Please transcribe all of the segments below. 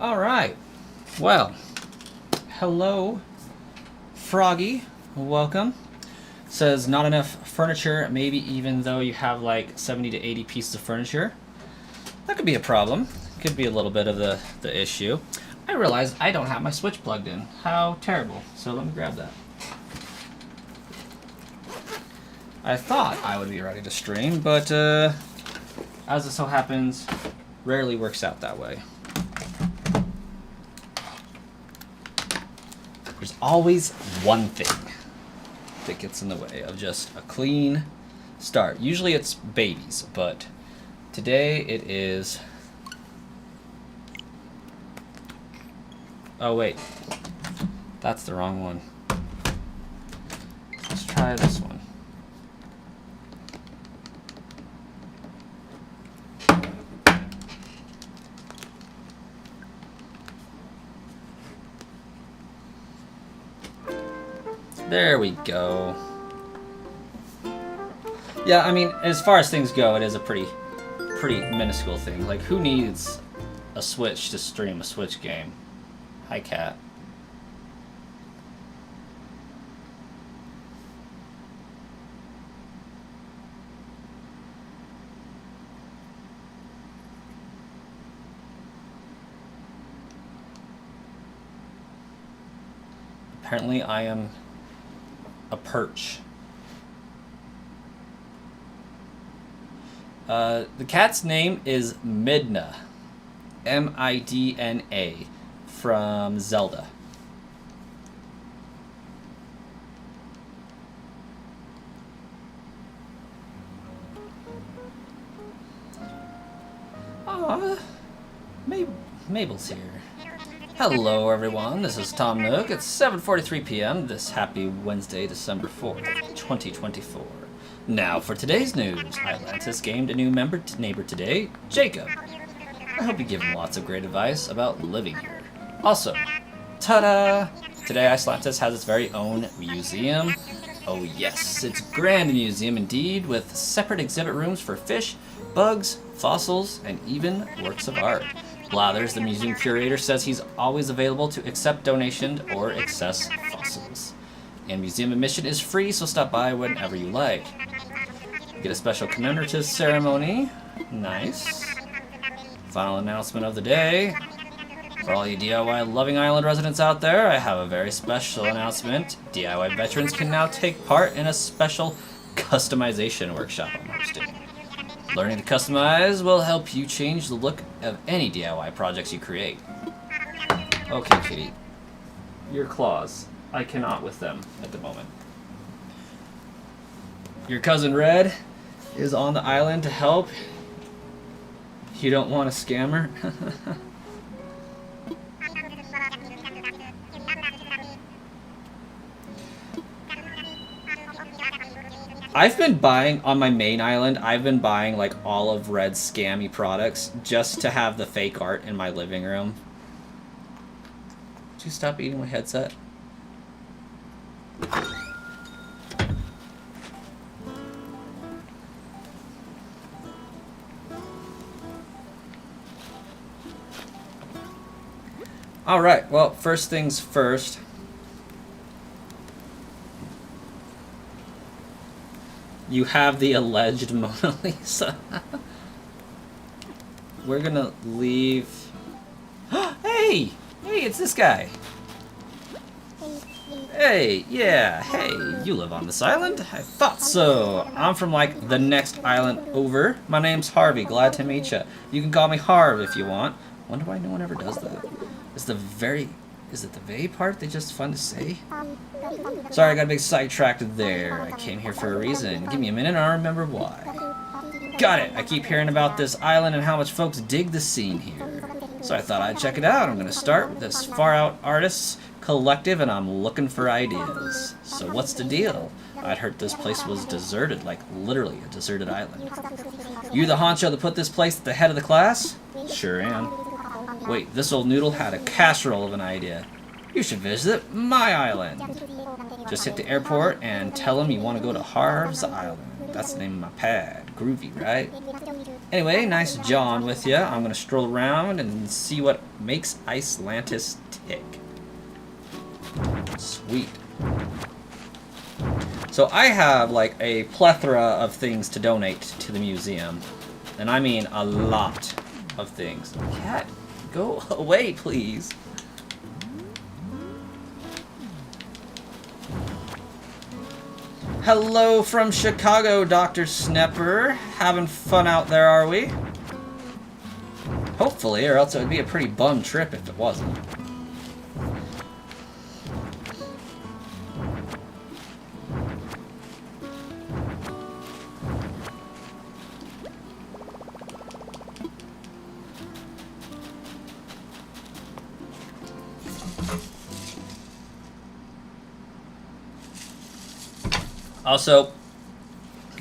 Alright. Well, hello, Froggy. Welcome. Says not enough furniture, maybe even though you have like 70 to 80 pieces of furniture. That could be a problem. Could be a little bit of the issue. I realized I don't have my Switch plugged in. How terrible. So let me grab that. I thought I would be ready to stream, but as it so happens, rarely works out that way. There's always one thing that gets in the way of just a clean start. Usually it's babies, but today it is... Oh wait, that's the wrong one. Let's try this one. There we go. Yeah, I mean, as far as things go, it is a pretty minuscule thing. Like, who needs a Switch to stream a Switch game? Hi, cat. Apparently, I am a perch. The cat's name is Midna. M-I-D-N-A. From Zelda. Aw, Mabel's here. Hello everyone, this is Tom Nook. It's 7:43 p.m. this happy Wednesday, December 4th, 2024. Now for today's news. Atlantis gained a new neighbor today, Jacob. I hope you give him lots of great advice about living here. Also, ta-da! Today Icelantis has its very own museum. Oh yes, it's a grand museum indeed, with separate exhibit rooms for fish, bugs, fossils, and even works of art. Blathers, the museum curator, says he's always available to accept donations or access fossils. And museum admission is free, so stop by whenever you like. Get a special commemorative ceremony. Nice. Final announcement of the day. For all you DIY loving island residents out there, I have a very special announcement. DIY veterans can now take part in a special customization workshop I'm hosting. Learning to customize will help you change the look of any DIY projects you create. Okay, kitty. Your claws. I cannot with them at the moment. Your cousin Red is on the island to help. You don't want a scammer? I've been buying, on my main island, I've been buying like all of Red's scammy products just to have the fake art in my living room. Did you stop eating my headset? Alright, well, first things first. You have the alleged Mona Lisa. We're gonna leave... Hey! Hey, it's this guy! Hey, yeah, hey, you live on this island? I thought so. I'm from, like, the next island over. My name's Harvey, glad to meet ya. You can call me Harv if you want. Wonder why no one ever does that. Is it the vey part they just fun to say? Sorry, I got a big sidetracked there. I came here for a reason. Give me a minute and I'll remember why. Got it! I keep hearing about this island and how much folks dig the scene here. So I thought I'd check it out. I'm gonna start with this Far Out Artists Collective and I'm looking for ideas. So what's the deal? I'd heard this place was deserted, like literally a deserted island. You the honcho that put this place at the head of the class? Sure am. Wait, this old noodle had a casserole of an idea. You should visit my island. Just hit the airport and tell him you want to go to Harv's Island. That's the name of my pad. Groovy, right? Anyway, nice John with you. I'm going to stroll around and see what makes Icelantis tick. Sweet. So I have like a plethora of things to donate to the museum. And I mean a lot of things. Cat, go away, please. Hello from Chicago, Dr. Snepper. Having fun out there, are we? Hopefully, or else it would be a pretty bum trip if it wasn't. Also,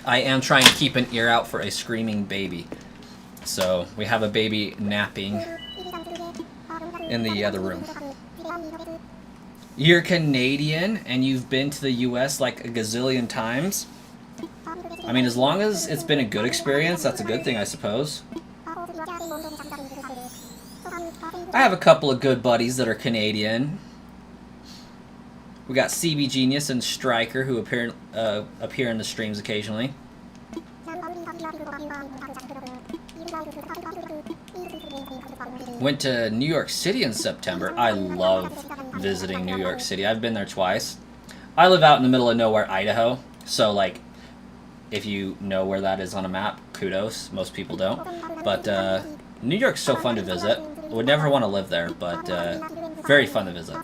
I am trying to keep an ear out for a screaming baby. So, we have a baby napping in the other room. You're Canadian and you've been to the US like a gazillion times? I mean, as long as it's been a good experience, that's a good thing, I suppose. I have a couple of good buddies that are Canadian. We got CB Genius and Striker who appear in the streams occasionally. Went to New York City in September. I love visiting New York City. I've been there twice. I live out in the middle of nowhere, Idaho. So, like, if you know where that is on a map, kudos. Most people don't. But New York's so fun to visit. Would never want to live there, but very fun to visit.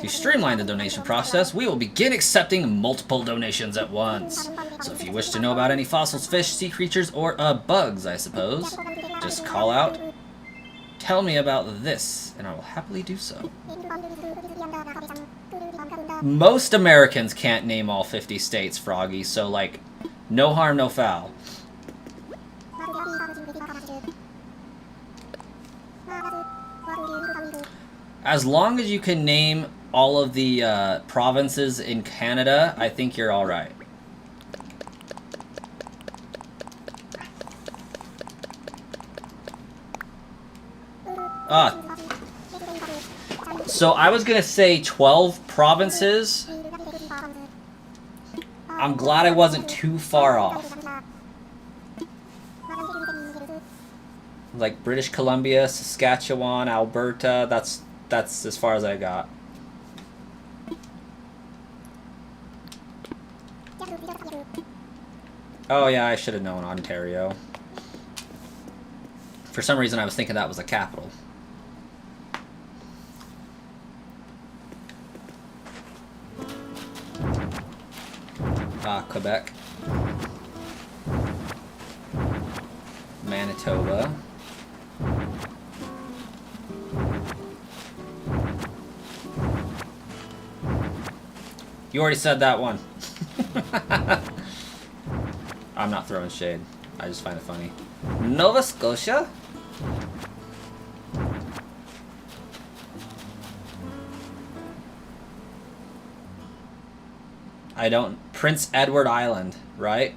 To streamline the donation process, we will begin accepting multiple donations at once. So if you wish to know about any fossils, fish, sea creatures, or bugs, I suppose, just call out, tell me about this, and I will happily do so. Most Americans can't name all 50 states, Froggy, so, like, no harm, no foul. As long as you can name all of the provinces in Canada, I think you're alright. So I was gonna say 12 provinces. I'm glad I wasn't too far off. Like British Columbia, Saskatchewan, Alberta, that's as far as I got. Oh yeah, I should have known Ontario. For some reason I was thinking that was a capital. Quebec. Manitoba. You already said that one. I'm not throwing shade. I just find it funny. Nova Scotia? I don't... Prince Edward Island, right?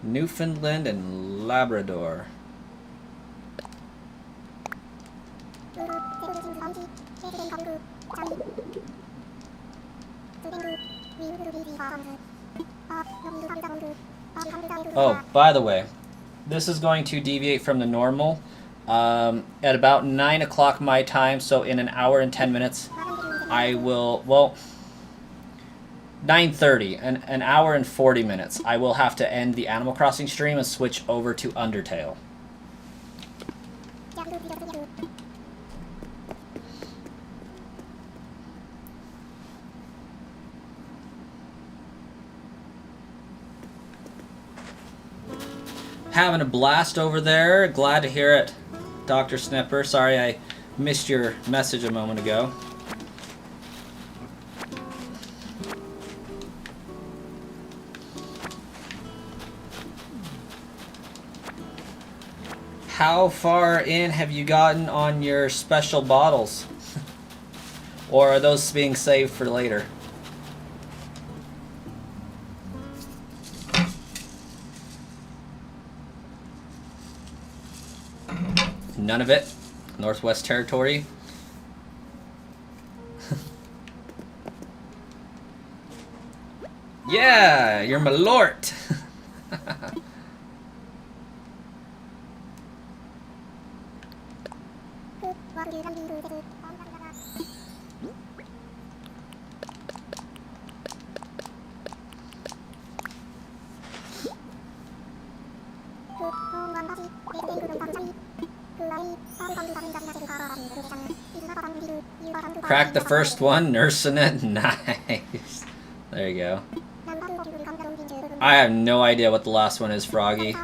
Newfoundland and Labrador. Oh, by the way, this is going to deviate from the normal. At about 9 o'clock my time, so in an hour and 10 minutes, I will, well, 9:30, an hour and 40 minutes, I will have to end the Animal Crossing stream and switch over to Undertale. Having a blast over there. Glad to hear it, Dr. Snipper. Sorry I missed your message a moment ago. How far in have you gotten on your special bottles? Or are those being saved for later? None of it? Northwest Territory? Yeah, you're my lord. Crack the first one, nursing it. Nice. There you go. I have no idea what the last one is, Froggy.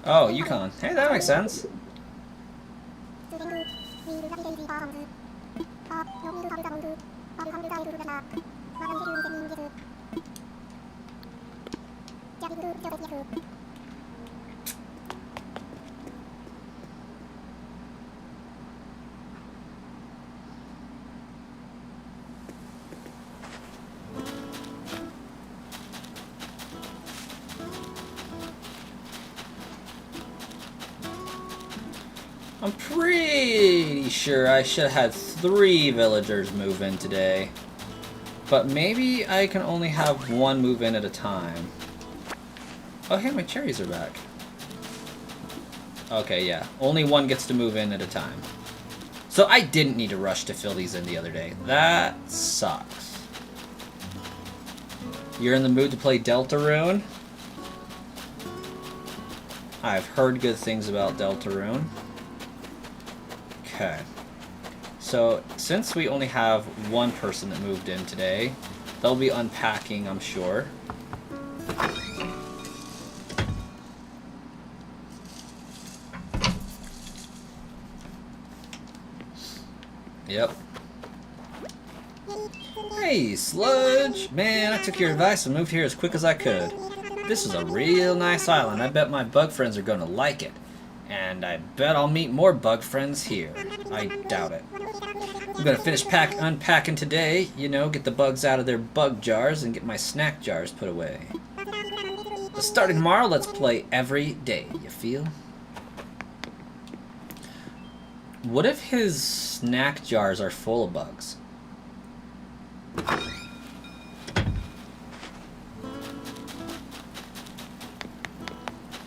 Oh, Yukon. Hey, that makes sense. I'm pretty sure I should have had 3 villagers move in today. But maybe I can only have 1 move in at a time. Oh, hey, my cherries are back. Okay, yeah. Only 1 gets to move in at a time. So I didn't need to rush to fill these in the other day. That sucks. You're in the mood to play Deltarune? I've heard good things about Deltarune. Okay. So, since we only have 1 person that moved in today, they'll be unpacking, I'm sure. Yep. Hey, Sludge! Man, I took your advice and moved here as quick as I could. This is a real nice island. I bet my bug friends are gonna like it. And I bet I'll meet more bug friends here. I doubt it. I'm gonna finish unpacking today, you know, get the bugs out of their bug jars and get my snack jars put away. But starting tomorrow, let's play every day, you feel? What if his snack jars are full of bugs?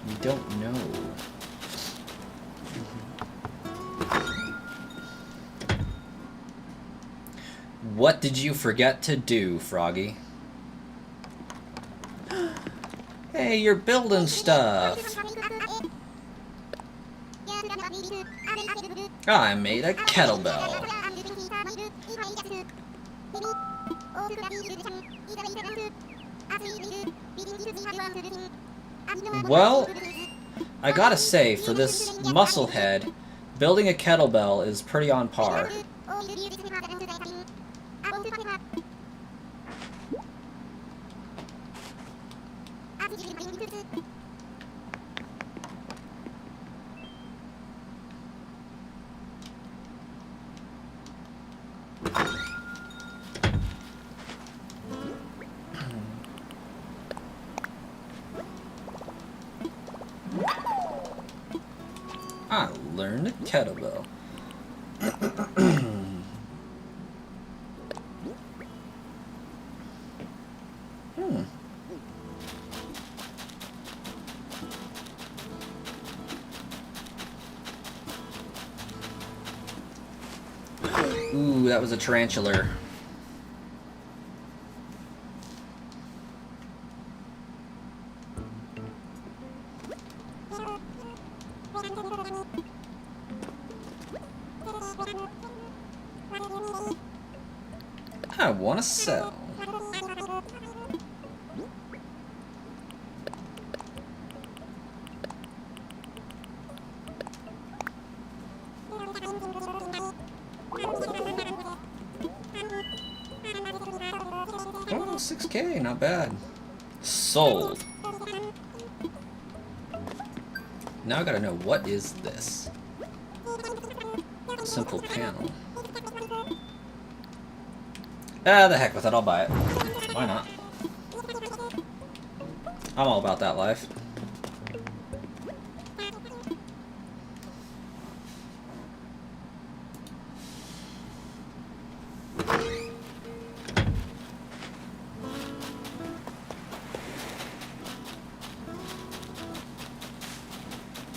We don't know. What did you forget to do, Froggy? Hey, you're building stuff. I made a kettlebell. Well, I gotta say, for this muscle head, building a kettlebell is pretty on par. I learned a kettlebell. Ooh, that was a tarantula. I want to sell. 6K, not bad. Sold. Now I gotta know, what is this? Simple panel. Ah, the heck with it, I'll buy it. Why not? I'm all about that life.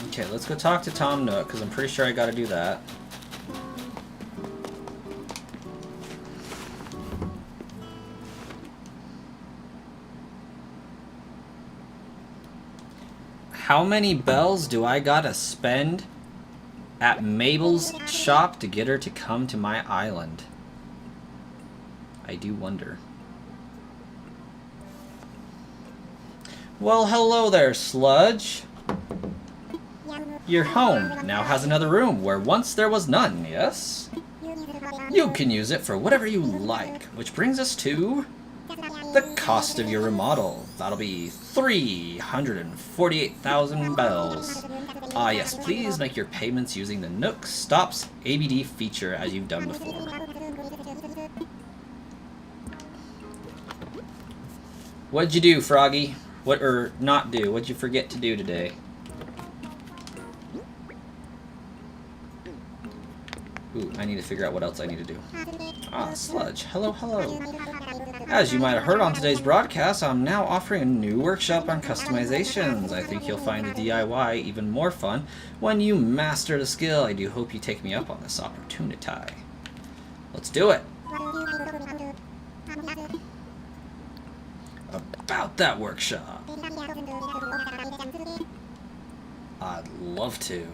Okay, let's go talk to Tom Nook, because I'm pretty sure I gotta do that. How many bells do I gotta spend at Mabel's shop to get her to come to my island? I do wonder. Well, hello there, Sludge. Your home now has another room where once there was none, yes? You can use it for whatever you like, which brings us to the cost of your remodel. That'll be 348,000 bells. Ah yes, please make your payments using the Nook Stops ABD feature as you've done before. What'd you do, Froggy? What, or not do? What'd you forget to do today? Ooh, I need to figure out what else I need to do. Ah, Sludge. Hello, hello. As you might have heard on today's broadcast, I'm now offering a new workshop on customizations. I think you'll find the DIY even more fun when you master the skill. I do hope you take me up on this opportunity. Let's do it. About that workshop. I'd love to.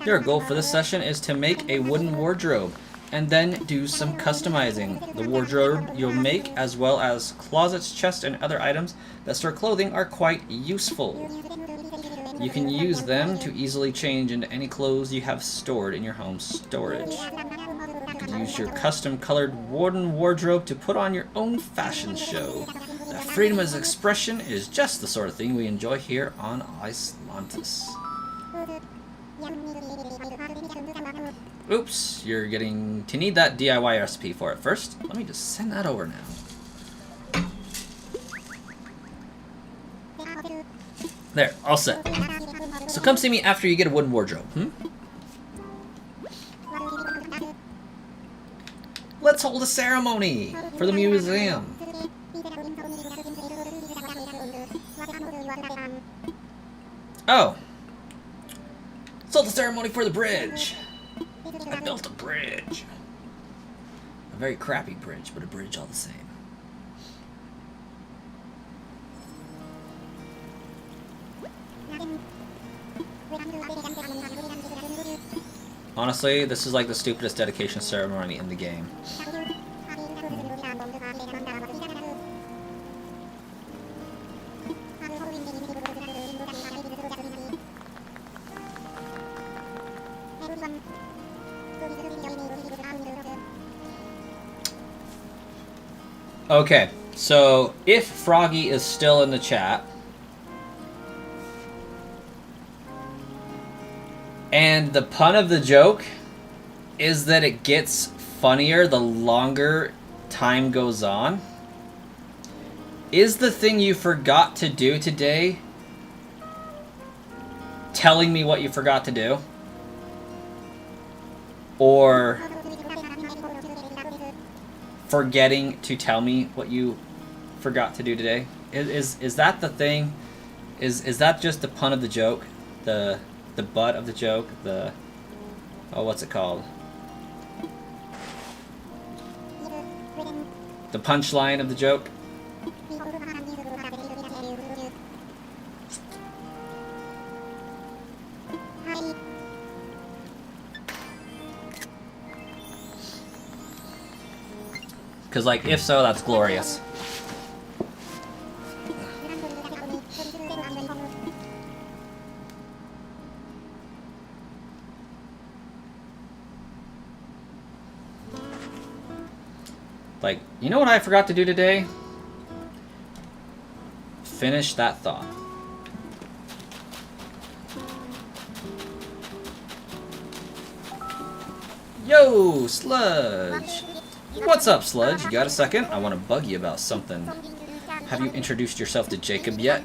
Your goal for this session is to make a wooden wardrobe and then do some customizing. The wardrobe you'll make, as well as closets, chests, and other items that store clothing, are quite useful. You can use them to easily change into any clothes you have stored in your home storage. You can use your custom colored wooden wardrobe to put on your own fashion show. That freedom of expression is just the sort of thing we enjoy here on Icelantis. Oops, you're getting to need that DIY recipe for it first. Let me just send that over now. There, all set. So come see me after you get a wooden wardrobe, Let's hold a ceremony for the museum. Oh. Let's hold the ceremony for the bridge. I built a bridge. A very crappy bridge, but a bridge all the same. Honestly, this is like the stupidest dedication ceremony in the game. Okay, so if Froggy is still in the chat, and the pun of the joke is that it gets funnier the longer time goes on, is the thing you forgot to do today telling me what you forgot to do? Or forgetting to tell me what you forgot to do today? Is that the thing? Is that just the pun of the joke? The butt of the joke? Oh, what's it called? The punchline of the joke. Because, like, if so, that's glorious. Like, you know what I forgot to do today? Finish that thought. Yo, Sludge! What's up, Sludge? You got a second? I want to bug you about something. Have you introduced yourself to Jacob yet?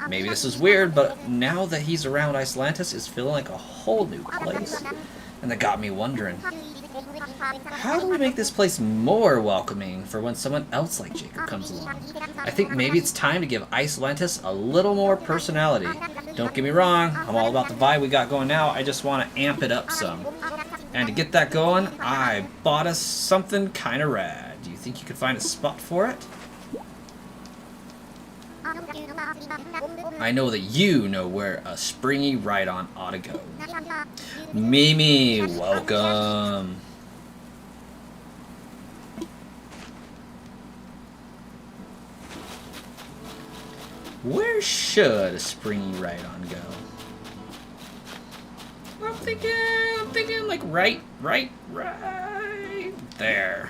Maybe this is weird, but now that he's around, Icelantis is feeling like a whole new place. And that got me wondering, how do we make this place more welcoming for when someone else like Jacob comes along? I think maybe it's time to give Icelantis a little more personality. Don't get me wrong, I'm all about the vibe we got going now, I just want to amp it up some. And to get that going, I bought us something kinda rad. Do you think you could find a spot for it? I know that you know where a springy ride-on ought to go. Mimi, welcome. Where should a springy ride-on go? I'm thinking like right there.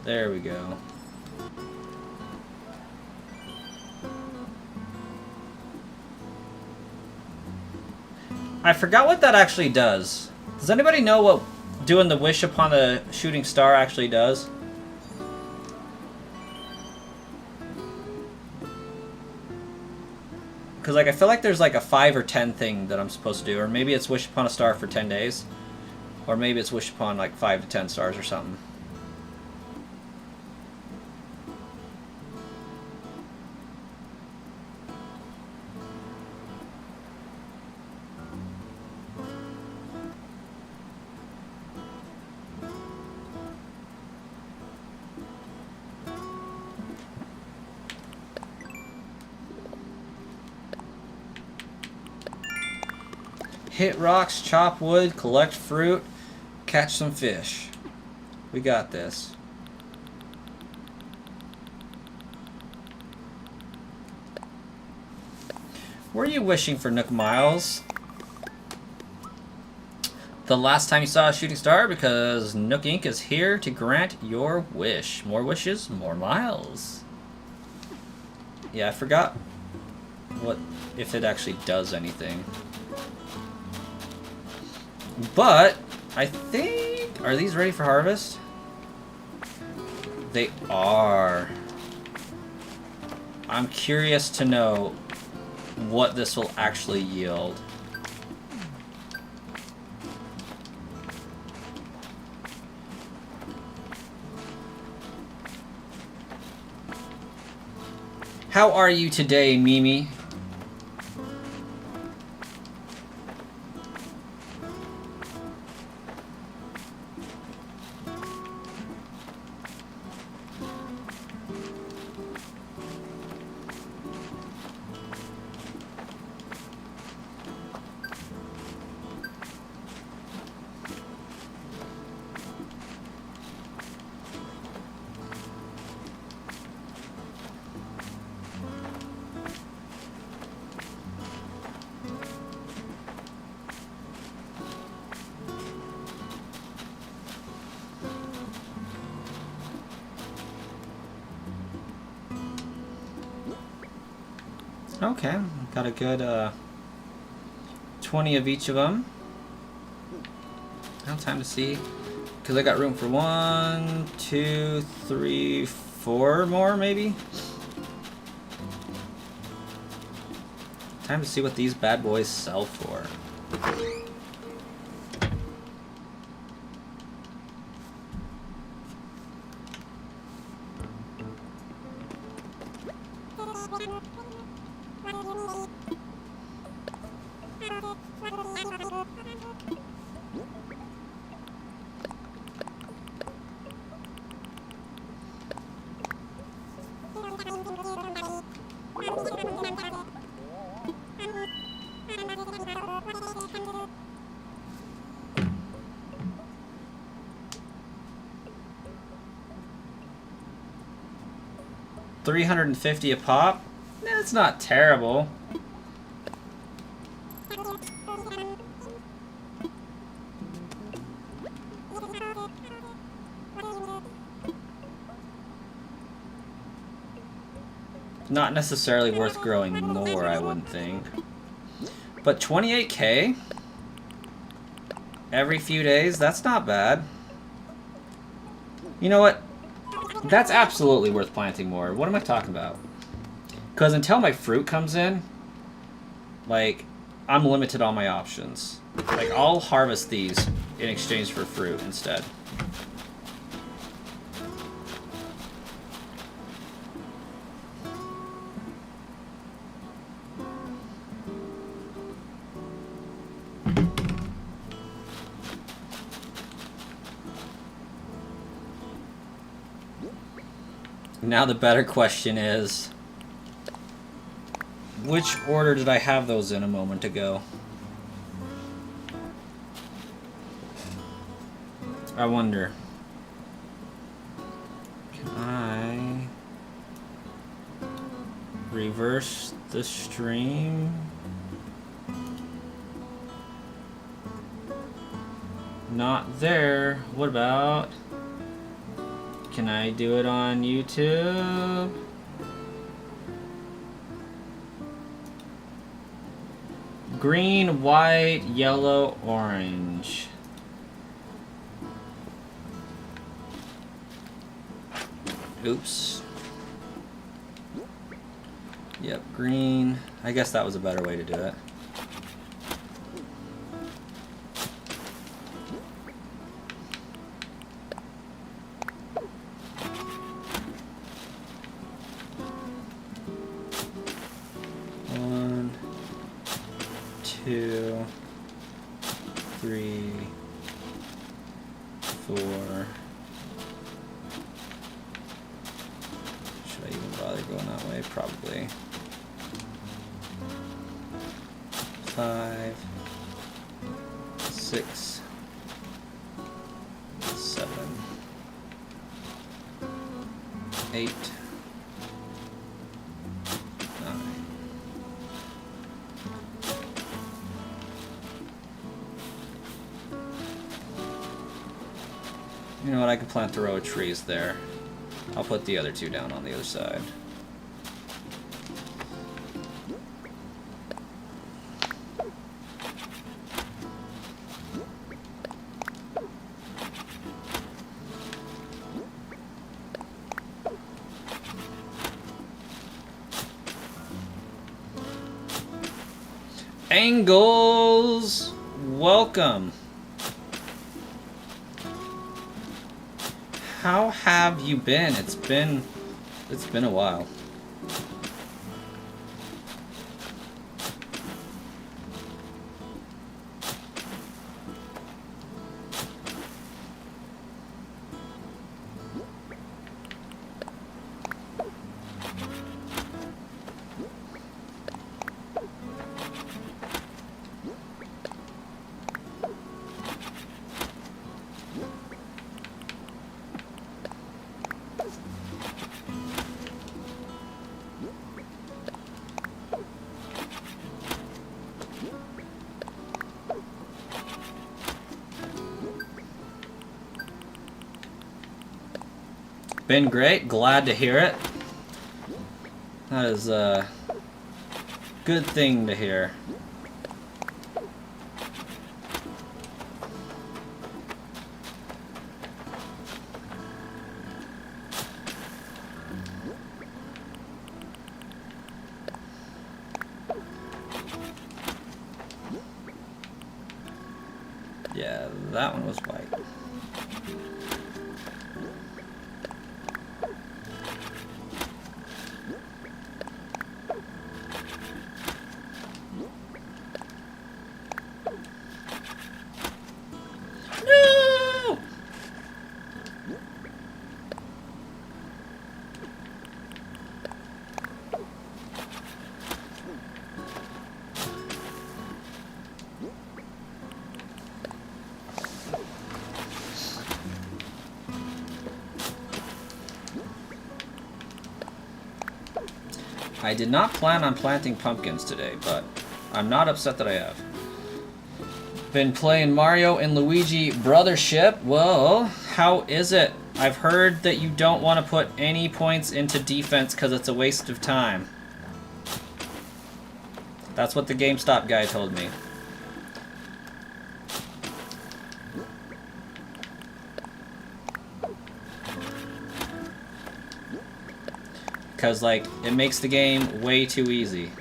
There we go. I forgot what that actually does. Does anybody know what doing the wish upon a shooting star actually does? Because like I feel like there's like a 5 or 10 thing that I'm supposed to do, or maybe it's wish upon a star for 10 days, or maybe it's wish upon like 5 to 10 stars or something. Hit rocks, chop wood, collect fruit, catch some fish. We got this. Were you wishing for Nook Miles? The last time you saw a shooting star, because Nook Inc. is here to grant your wish. More wishes, more miles. Yeah, I forgot what if it actually does anything. But I think, are these ready for harvest? They are. I'm curious to know what this will actually yield. How are you today, Mimi? Okay, got a good 20 of each of them. Now time to see, because I got room for 1, 2, 3, 4 more maybe. Time to see what these bad boys sell for. $350 a pop? It's not terrible. Not necessarily worth growing more, I wouldn't think. But 28K every few days, that's not bad. You know what? That's absolutely worth planting more. What am I talking about? Because until my fruit comes in, like, I'm limited on my options. Like, I'll harvest these in exchange for fruit instead. Now the better question is, which order did I have those in a moment ago? I wonder. Can I reverse the stream? Not there. What about... Can I do it on YouTube? Green, white, yellow, orange. Oops. Yep, green. I guess that was a better way to do it. Two, three, four. Should I even bother going that way? Probably. 5, 6, 7, 8, 9. You know what, I can plant a row of trees there. I'll put the other two down on the other side. Angles! Welcome! How have you been? It's been a while. Been great. Glad to hear it. That is a good thing to hear. that one was white. No! I did not plan on planting pumpkins today, but I'm not upset that I have. Been playing Mario and Luigi Brothership. Well, how is it? I've heard that you don't want to put any points into defense because it's a waste of time. That's what the GameStop guy told me. Because, like, it makes the game way too easy.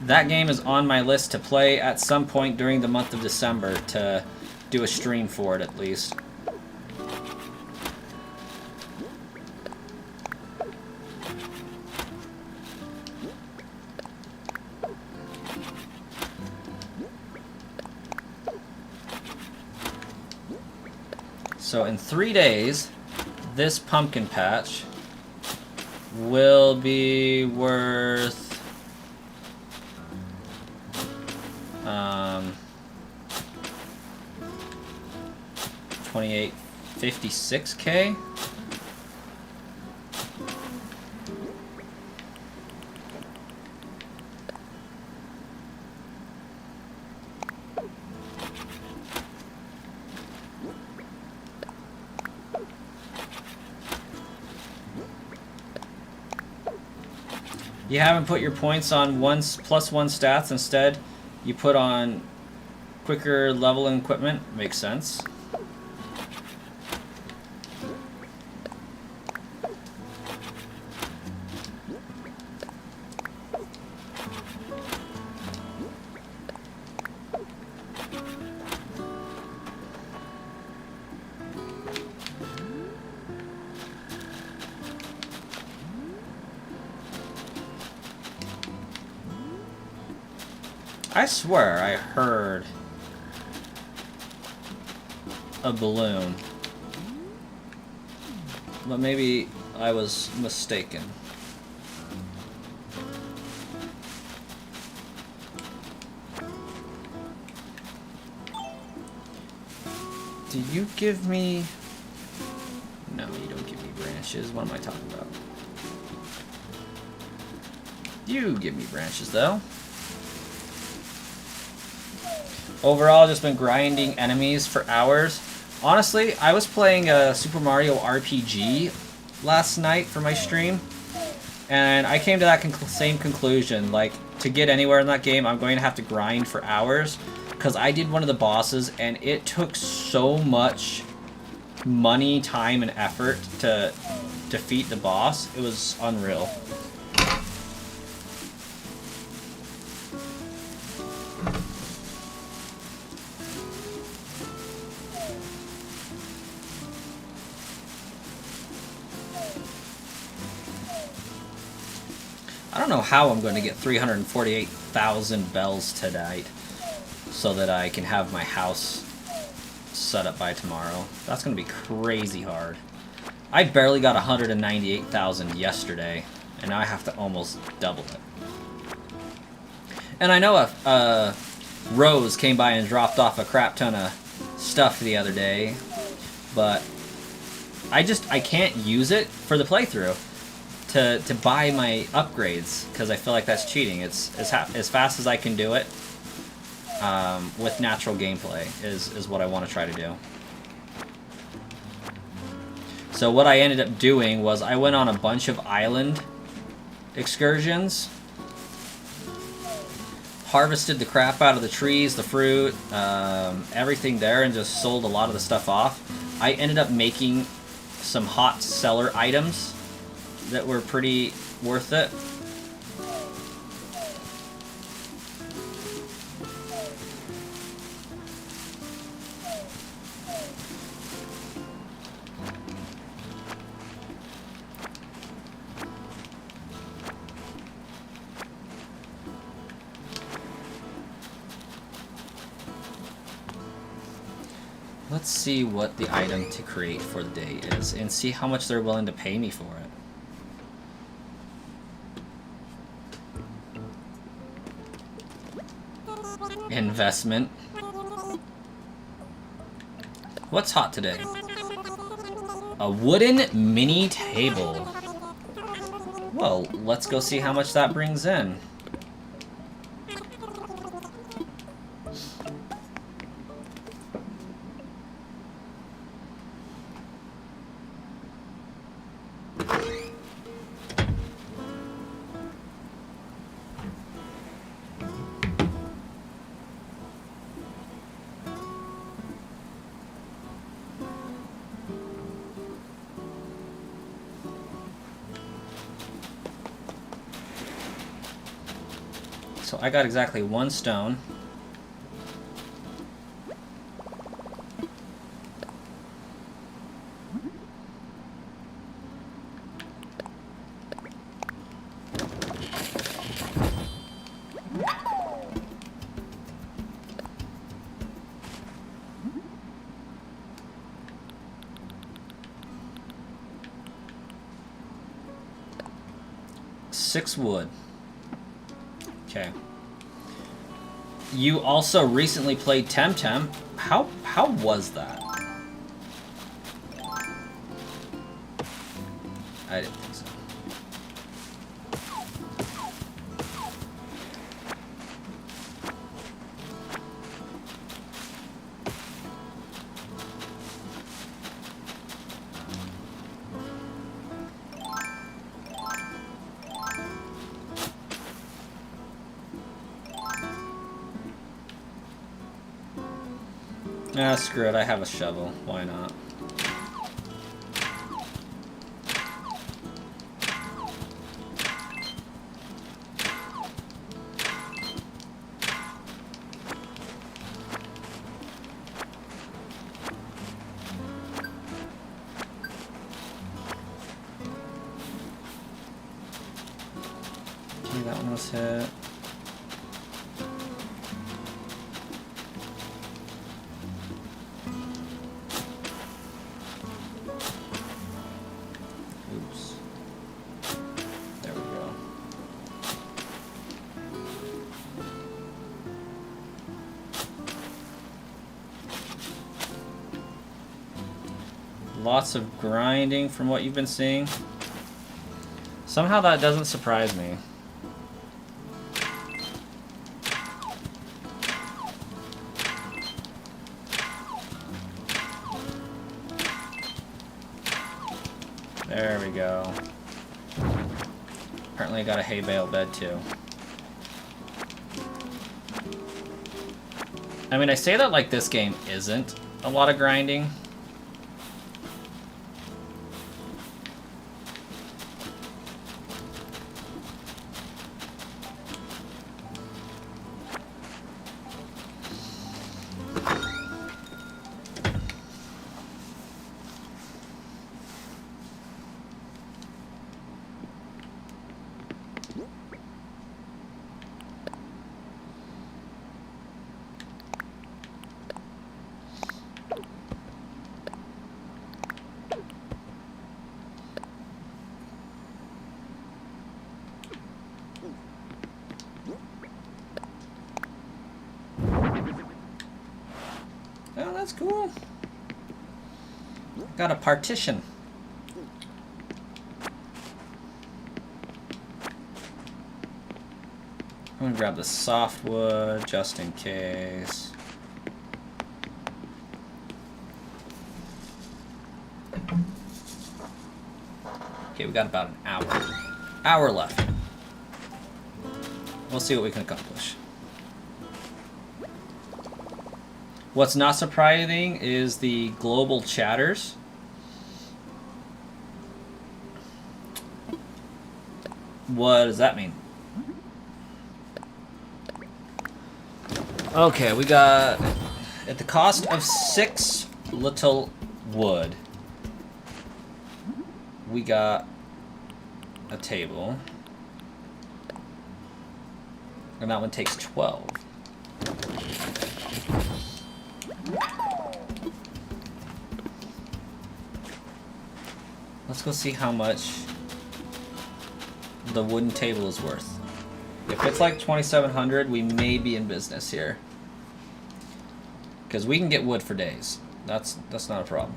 That game is on my list to play at some point during the month of December to do a stream for it at least. So in 3 days, this pumpkin patch will be worth 2856K. You haven't put your points on +1 stats. Instead, you put on quicker leveling equipment. Makes sense. I swear I heard a balloon, but maybe I was mistaken. Do you give me... No, you don't give me branches. What am I talking about? You give me branches, though. Overall, just been grinding enemies for hours. Honestly, I was playing a Super Mario RPG last night for my stream, and I came to that same conclusion. Like, to get anywhere in that game, I'm going to have to grind for hours, because I did one of the bosses, and it took so much money, time, and effort to defeat the boss. It was unreal. I don't know how I'm going to get 348,000 bells tonight so that I can have my house set up by tomorrow. That's going to be crazy hard. I barely got 198,000 yesterday, and now I have to almost double it. And I know Rose came by and dropped off a crap ton of stuff the other day, but I can't use it for the playthrough. to buy my upgrades, because I feel like that's cheating. It's as fast as I can do it with natural gameplay is what I want to try to do. So what I ended up doing was I went on a bunch of island excursions, harvested the crap out of the trees, the fruit, everything there, and just sold a lot of the stuff off. I ended up making some hot seller items that were pretty worth it. Let's see what the item to create for the day is and see how much they're willing to pay me for it. Investment. What's hot today? A wooden mini table. Well, let's go see how much that brings in. So I got exactly 1 stone. Six wood. Okay. You also recently played Temtem. How was that? I didn't think so. Ah, screw it, I have a shovel. Why not? Okay, that one was hit. Lots of grinding from what you've been seeing. Somehow that doesn't surprise me. There we go. Apparently I got a hay bale bed too. I mean, I say that like this game isn't a lot of grinding. Oh, that's cool. Got a partition. I'm gonna grab the softwood just in case. Okay, we got about an hour left. We'll see what we can accomplish. What's not surprising is the global chatters. What does that mean? Okay, we got, at the cost of 6 little wood, we got a table. And that one takes 12. Let's go see how much the wooden table is worth. If it's like 2,700, we may be in business here. Because we can get wood for days. That's not a problem.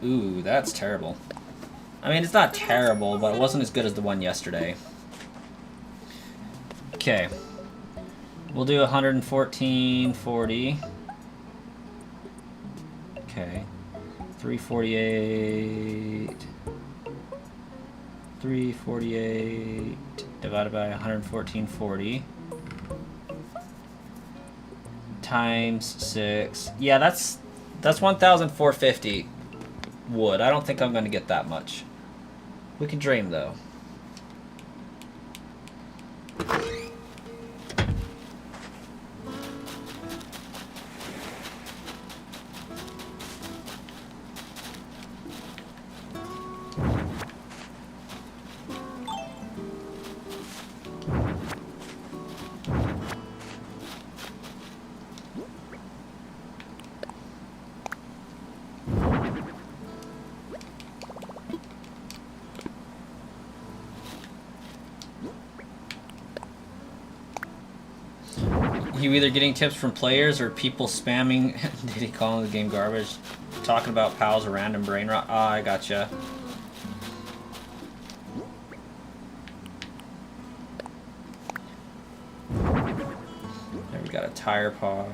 Ooh, that's terrible. I mean, it's not terrible, but it wasn't as good as the one yesterday. Okay. We'll do 114.40. Okay. 348. 348 divided by 114.40 times 6. Yeah, that's 1,450 wood. I don't think I'm going to get that much. We can dream, though. You either getting tips from players or people spamming Diddy calling the game garbage, talking about pals or random brain rot. Ah, I gotcha. There we got a tire par.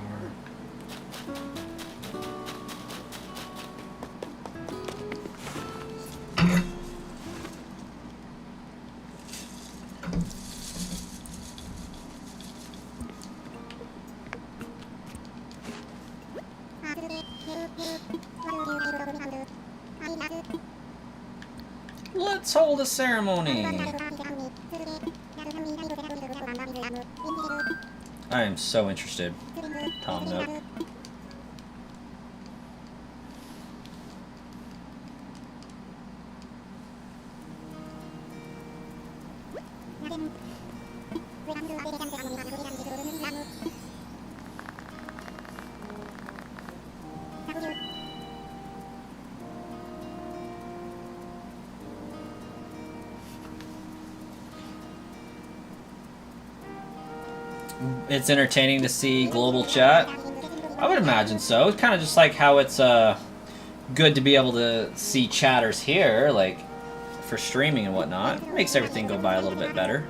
Let's hold a ceremony. I am so interested. Tom Nook. It's entertaining to see global chat. I would imagine so. It's kind of just like how it's good to be able to see chatters here, like for streaming and whatnot. It makes everything go by a little bit better.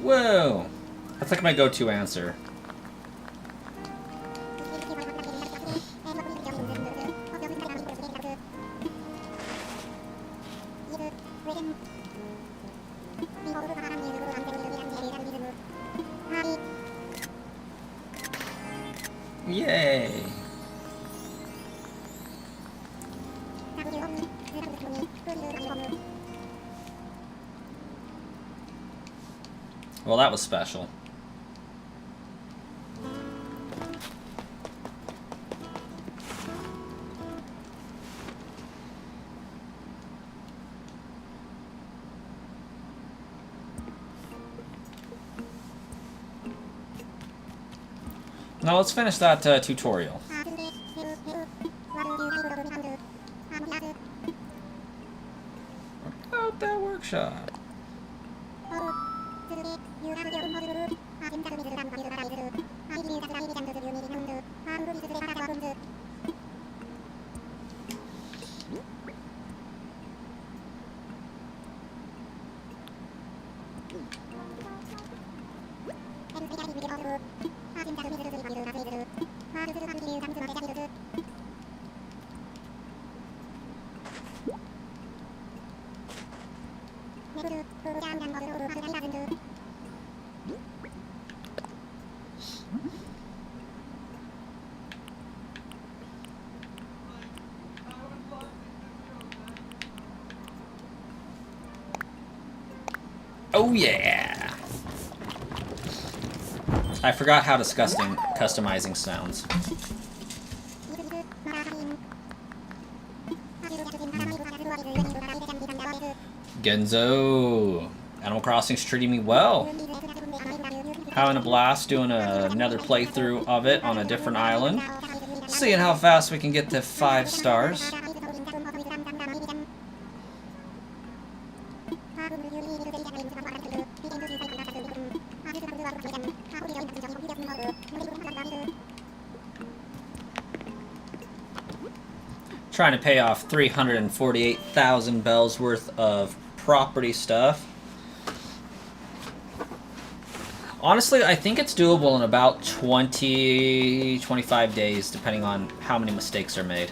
Whoa! That's like my go-to answer. Yay! Well, that was special. Now let's finish that tutorial. About that workshop. Oh yeah! I forgot how disgusting customizing sounds. Genzo! Animal Crossing's treating me well. Having a blast doing another playthrough of it on a different island. Seeing how fast we can get to 5 stars. Trying to pay off 348,000 bells worth of property stuff. Honestly, I think it's doable in about 25 days, depending on how many mistakes are made.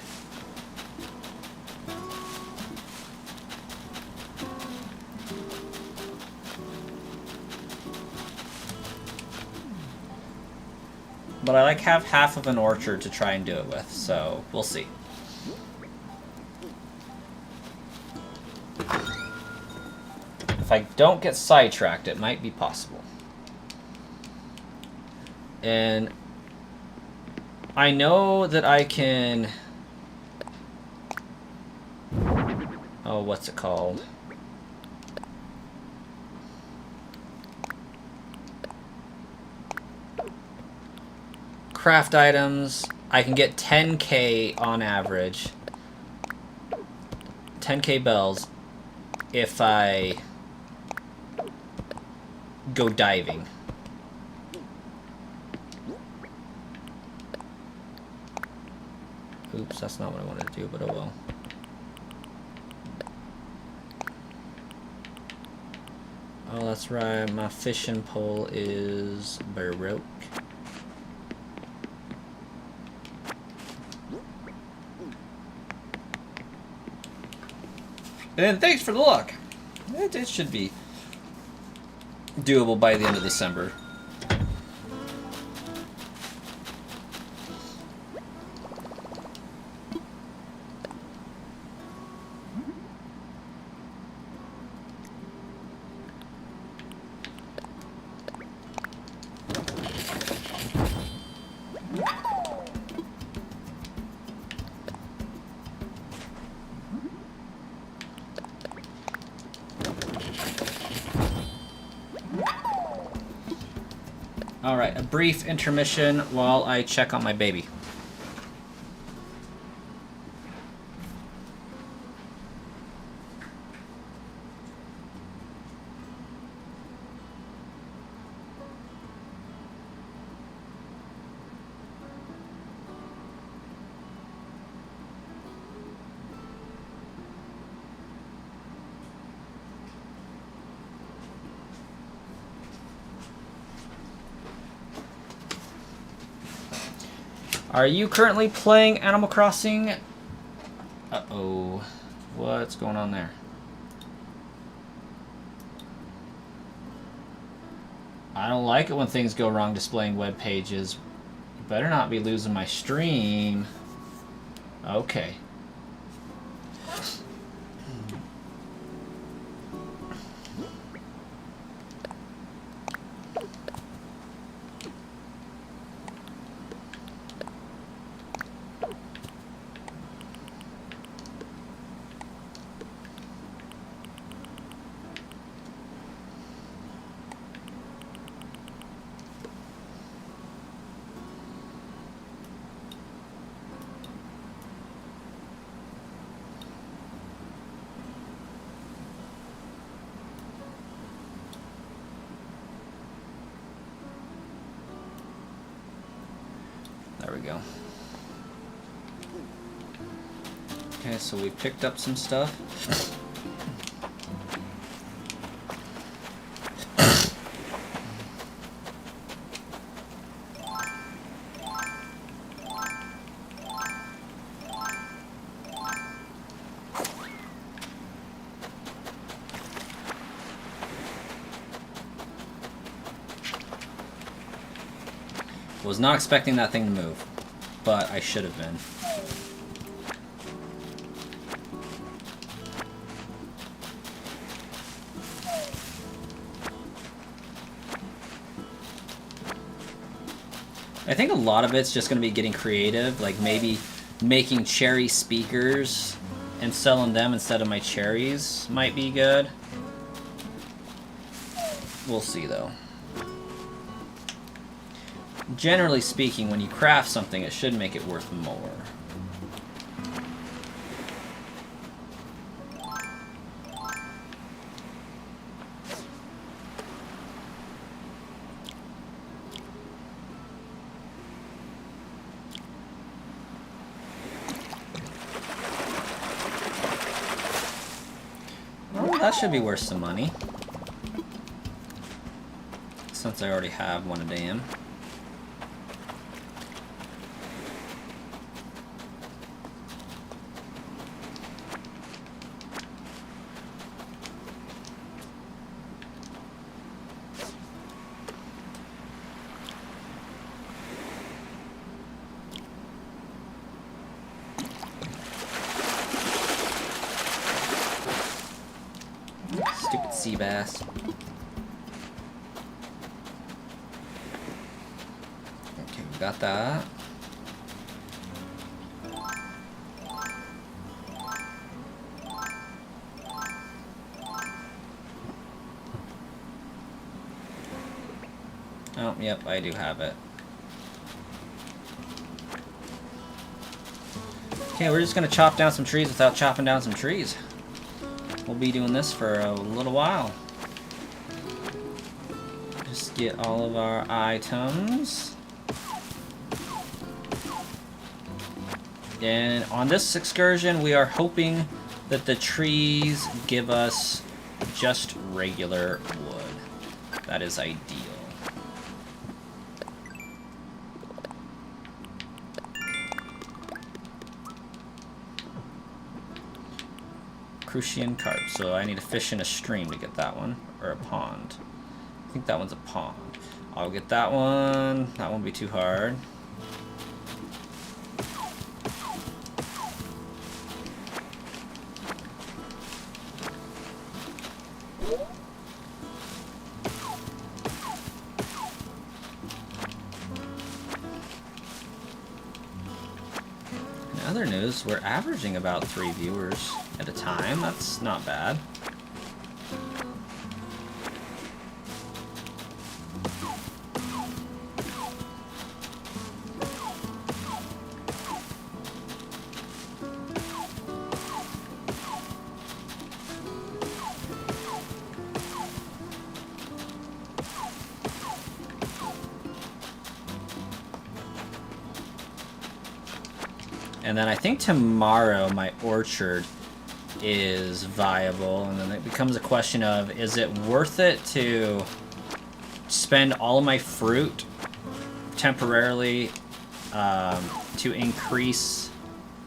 But I have half of an orchard to try and do it with, so we'll see. If I don't get sidetracked, it might be possible. And I know that I can... Oh, what's it called? Craft items. I can get 10k on average. 10k bells if I go diving. Oops, that's not what I wanted to do, but oh well. Oh, that's right, my fishing pole is broke. And thanks for the luck. It should be doable by the end of December. Alright, a brief intermission while I check on my baby. Are you currently playing Animal Crossing? Uh-oh. What's going on there? I don't like it when things go wrong displaying web pages, better not be losing my stream. Okay. There we go. Okay, so we picked up some stuff. Was not expecting that thing to move, but I should have been. I think a lot of it's just going to be getting creative, like maybe making cherry speakers and selling them instead of my cherries might be good. We'll see though. Generally speaking, when you craft something, it should make it worth more. Well, that should be worth some money. Since I already have one a damn. Stupid sea bass. Okay, we got that. Oh, yep, I do have it. Okay, we're just gonna chop down some trees without chopping down some trees. We'll be doing this for a little while. Just get all of our items. And on this excursion, we are hoping that the trees give us just regular wood. That is ideal. Crucian carp, so I need to fish in a stream to get that one, or a pond. I think that one's a pond. I'll get that one. That won't be too hard. In other news, we're averaging about 3 viewers at a time. That's not bad. And then I think tomorrow my orchard is viable, and then it becomes a question of, is it worth it to spend all of my fruit temporarily to increase...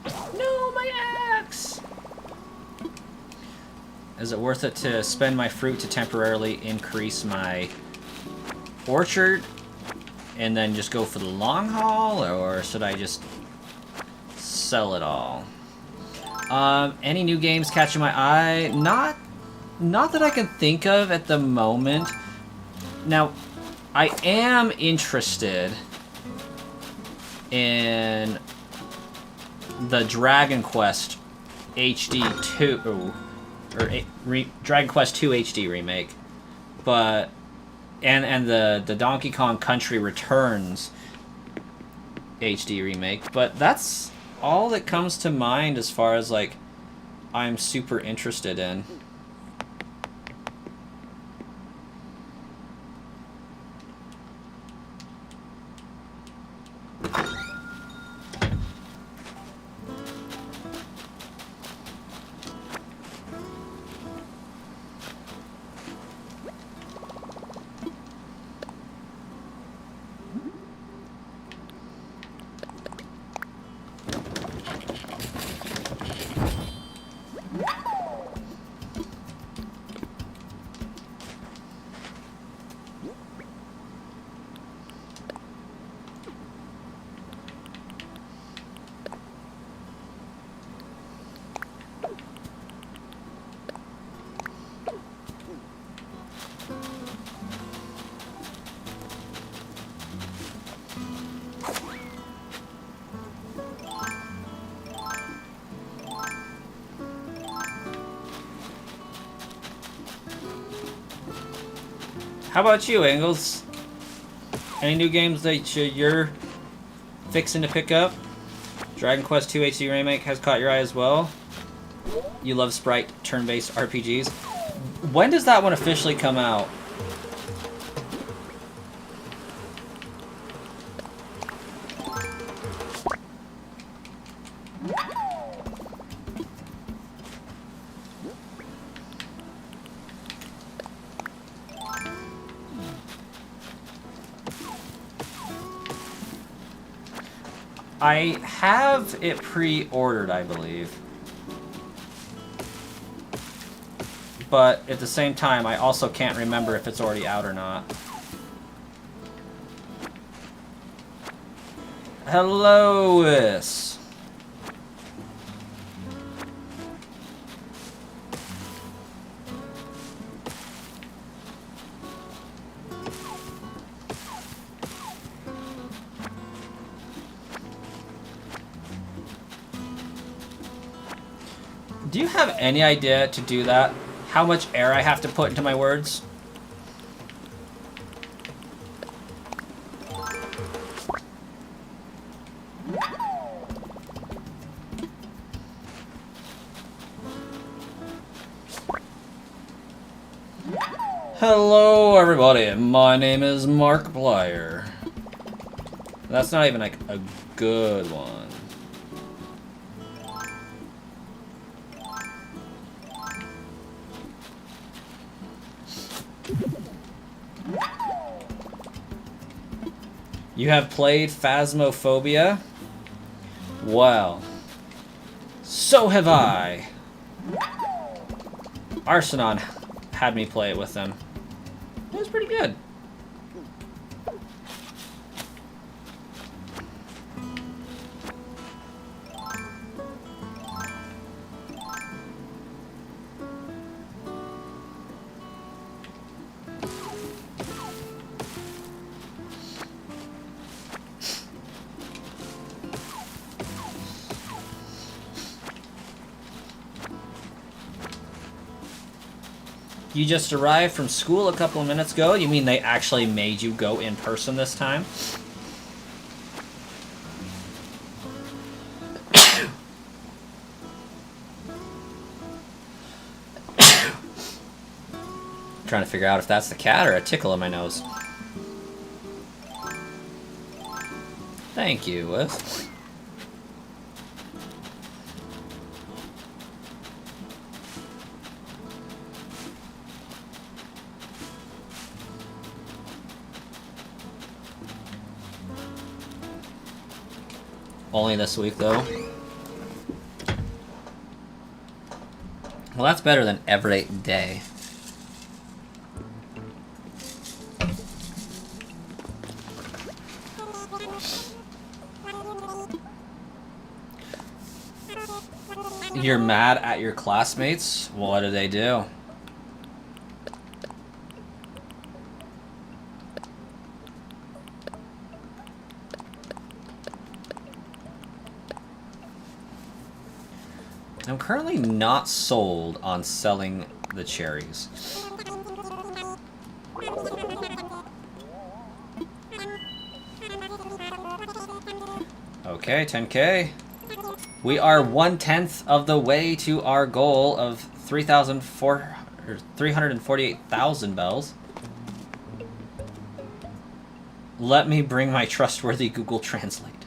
No, my axe! Is it worth it to spend my fruit to temporarily increase my orchard and then just go for the long haul, or should I just sell it all? Any new games catching my eye? Not that I can think of at the moment. Now, I am interested in the Dragon Quest HD 2, or Dragon Quest 2 HD remake, but and the Donkey Kong Country Returns HD remake, but that's all that comes to mind as far as like I'm super interested in. How about you, Angles? Any new games that you're fixing to pick up? Dragon Quest 2 HD Remake has caught your eye as well. You love sprite turn-based RPGs. When does that one officially come out? I have it pre-ordered, I believe. But at the same time, I also can't remember if it's already out or not. Hello, Louis. Do you have any idea to do that? How much air I have to put into my words? Hello, everybody. My name is Markiplier. That's not even like a good one. You have played Phasmophobia? Well, so have I. Arsenon had me play it with them. It was pretty good. You just arrived from school a couple of minutes ago? You mean they actually made you go in person this time? Trying to figure out if that's the cat or a tickle in my nose. Thank you, Liz. Only this week, though. Well, that's better than every day. You're mad at your classmates? What do they do? I'm currently not sold on selling the cherries. Okay, 10K. We are 1/10 of the way to our goal of 348,000 bells. Let me bring my trustworthy Google Translate.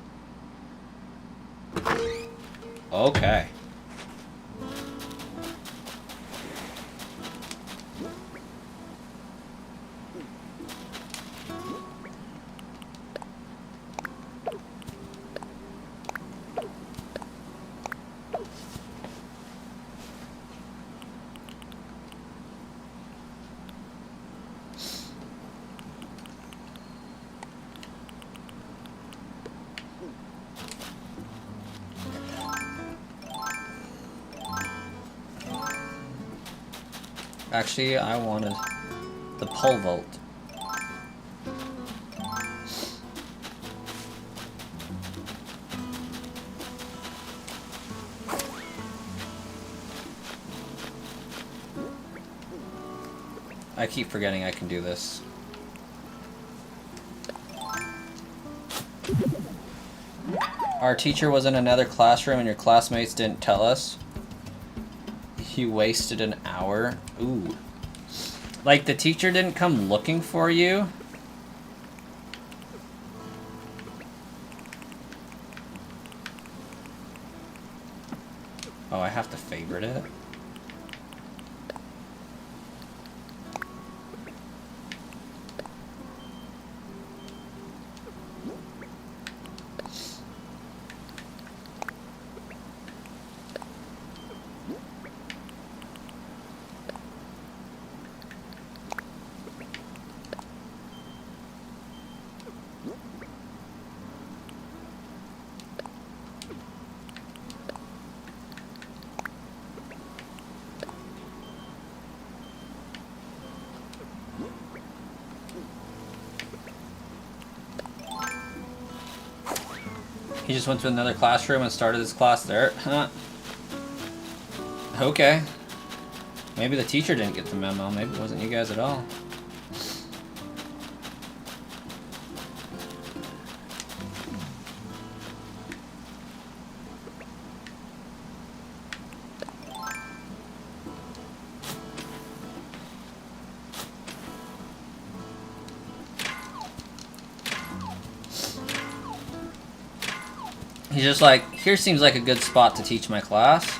Okay. Actually, I wanted the pole vault. I keep forgetting I can do this. Our teacher was in another classroom and your classmates didn't tell us. You wasted an hour. Ooh. Like the teacher didn't come looking for you? Oh, I have to favorite it? He just went to another classroom and started his class there. Huh. Okay. Maybe the teacher didn't get the memo. Maybe it wasn't you guys at all. He's just like, here seems like a good spot to teach my class.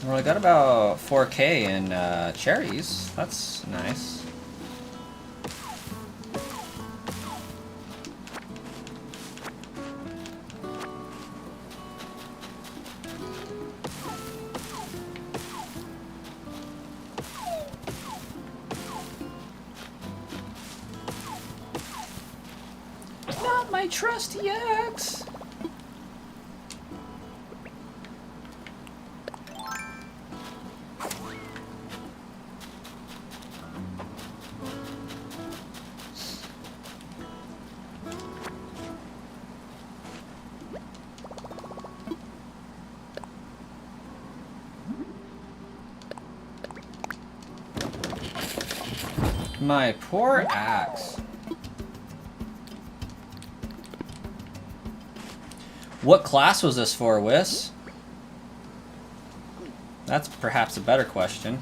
Well, I got about 4K in cherries. That's nice. Not my trusty axe. My poor axe. What class was this for, Whis? That's perhaps a better question.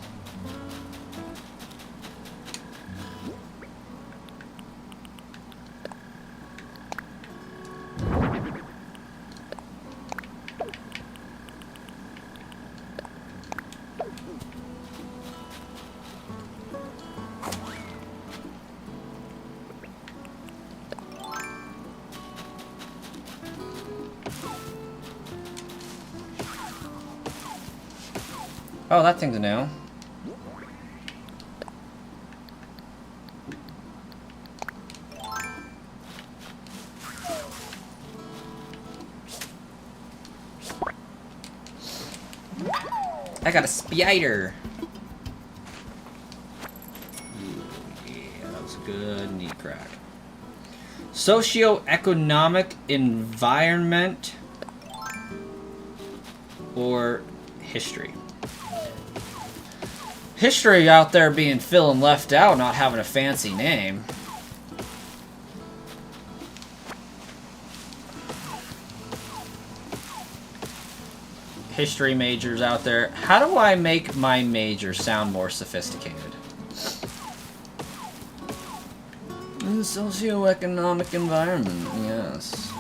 Oh, that thing's new. I got a spider. Ooh, yeah, that was a good knee crack. Socioeconomic environment or history. History out there being feeling left out, not having a fancy name. History majors out there. How do I make my major sound more sophisticated? In the socioeconomic environment, yes.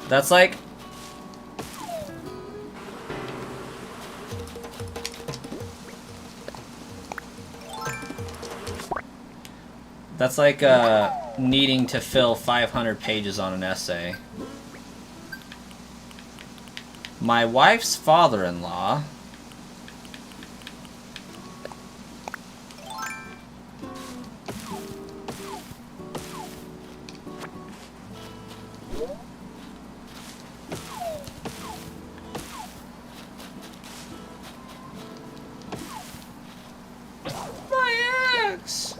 That's like... That's like needing to fill 500 pages on an essay. My wife's father-in-law my ex.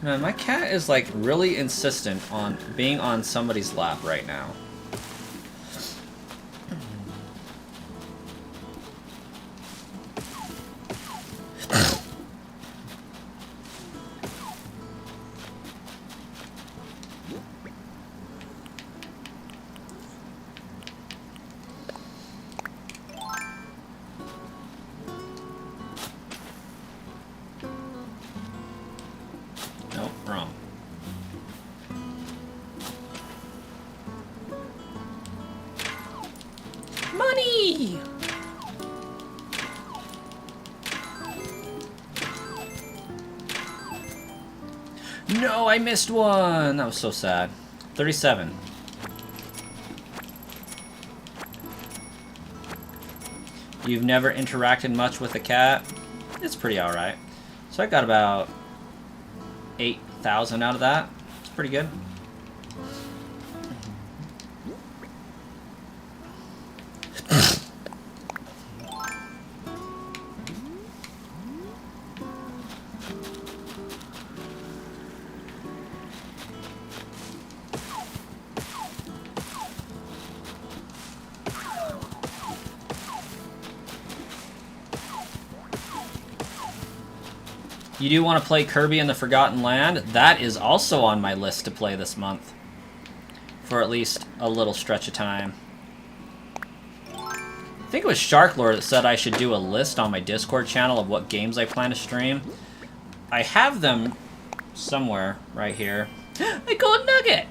Man, my cat is like really insistent on being on somebody's lap right now. Nope, wrong. Money! No, I missed one! That was so sad. 37. You've never interacted much with a cat? It's pretty alright. So I got about 8,000 out of that. It's pretty good. You do want to play Kirby and the Forgotten Land? That is also on my list to play this month. For at least a little stretch of time. I think it was Sharklord that said I should do a list on my Discord channel of what games I plan to stream. I have them somewhere right here. A gold nugget!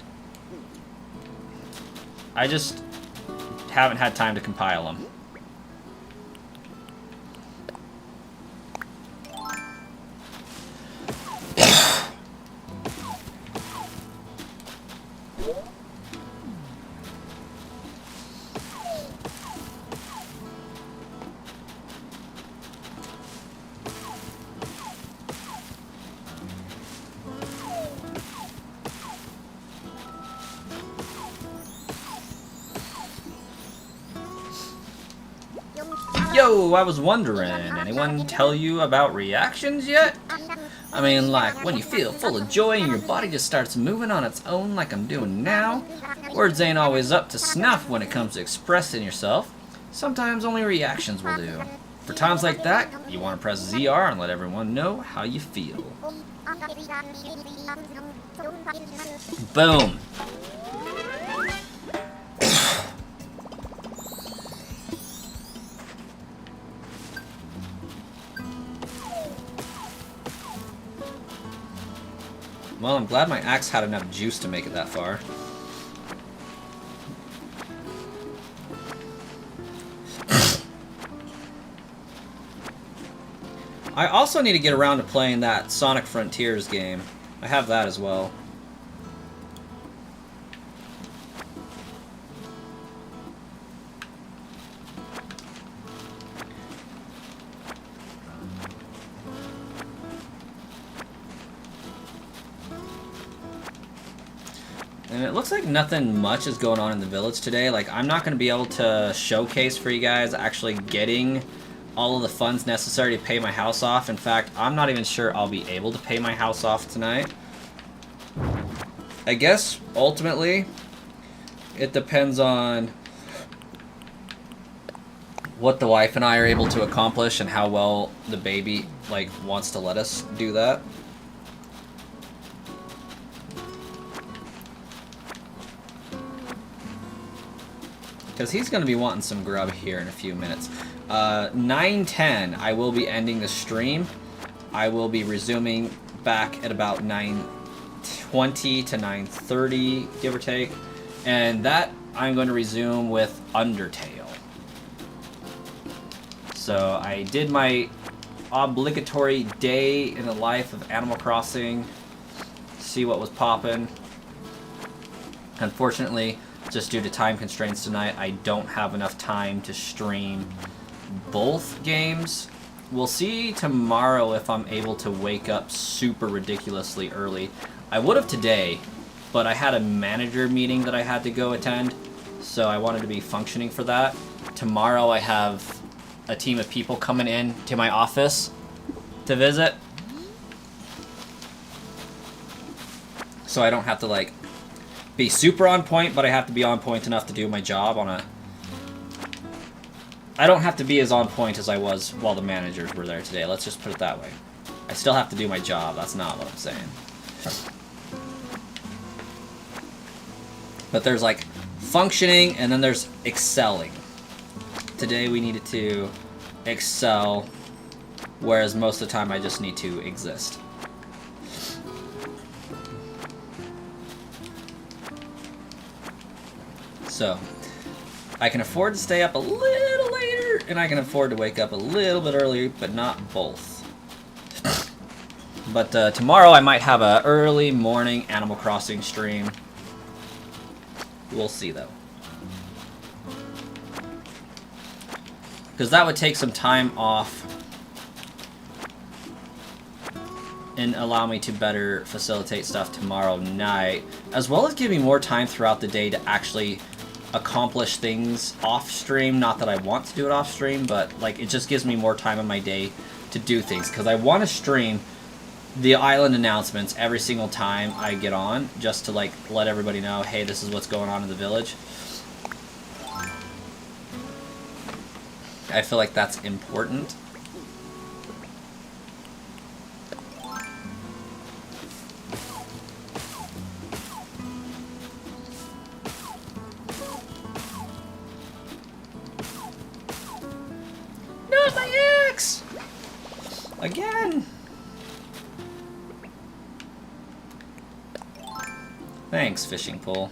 I just haven't had time to compile them. Yo, I was wondering, anyone tell you about reactions yet? I mean, like, when you feel full of joy and your body just starts moving on its own like I'm doing now. Words ain't always up to snuff when it comes to expressing yourself. Sometimes only reactions will do. For times like that, you want to press ZR and let everyone know how you feel. Boom. Well, I'm glad my axe had enough juice to make it that far. I also need to get around to playing that Sonic Frontiers game. I have that as well. And it looks like nothing much is going on in the village today. Like, I'm not going to be able to showcase for you guys actually getting all of the funds necessary to pay my house off. In fact, I'm not even sure I'll be able to pay my house off tonight. I guess, ultimately, it depends on what the wife and I are able to accomplish and how well the baby, like, wants to let us do that. Because he's going to be wanting some grub here in a few minutes. 9:10, I will be ending the stream. I will be resuming back at about 9:20 to 9:30, give or take. And that I'm going to resume with Undertale. So I did my obligatory day in the life of Animal Crossing. See what was poppin'. Unfortunately, just due to time constraints tonight, I don't have enough time to stream both games. We'll see tomorrow if I'm able to wake up super ridiculously early. I would have today, but I had a manager meeting that I had to go attend, so I wanted to be functioning for that. Tomorrow I have a team of people coming in to my office to visit, so I don't have to, like, be super on point, but I have to be on point enough to do my job on a... I don't have to be as on point as I was while the managers were there today. Let's just put it that way. I still have to do my job. That's not what I'm saying. But there's, like, functioning, and then there's excelling. Today we needed to excel, whereas most of the time I just need to exist. So, I can afford to stay up a little later, and I can afford to wake up a little bit earlier, but not both. But tomorrow I might have an early morning Animal Crossing stream. We'll see, though. Because that would take some time off and allow me to better facilitate stuff tomorrow night, as well as give me more time throughout the day to actually accomplish things off stream. Not that I want to do it off stream, but like it just gives me more time in my day to do things, because I want to stream the island announcements every single time I get on, just to like let everybody know, hey, this is what's going on in the village. I feel like that's important. Not my axe! Again! Thanks, fishing pole.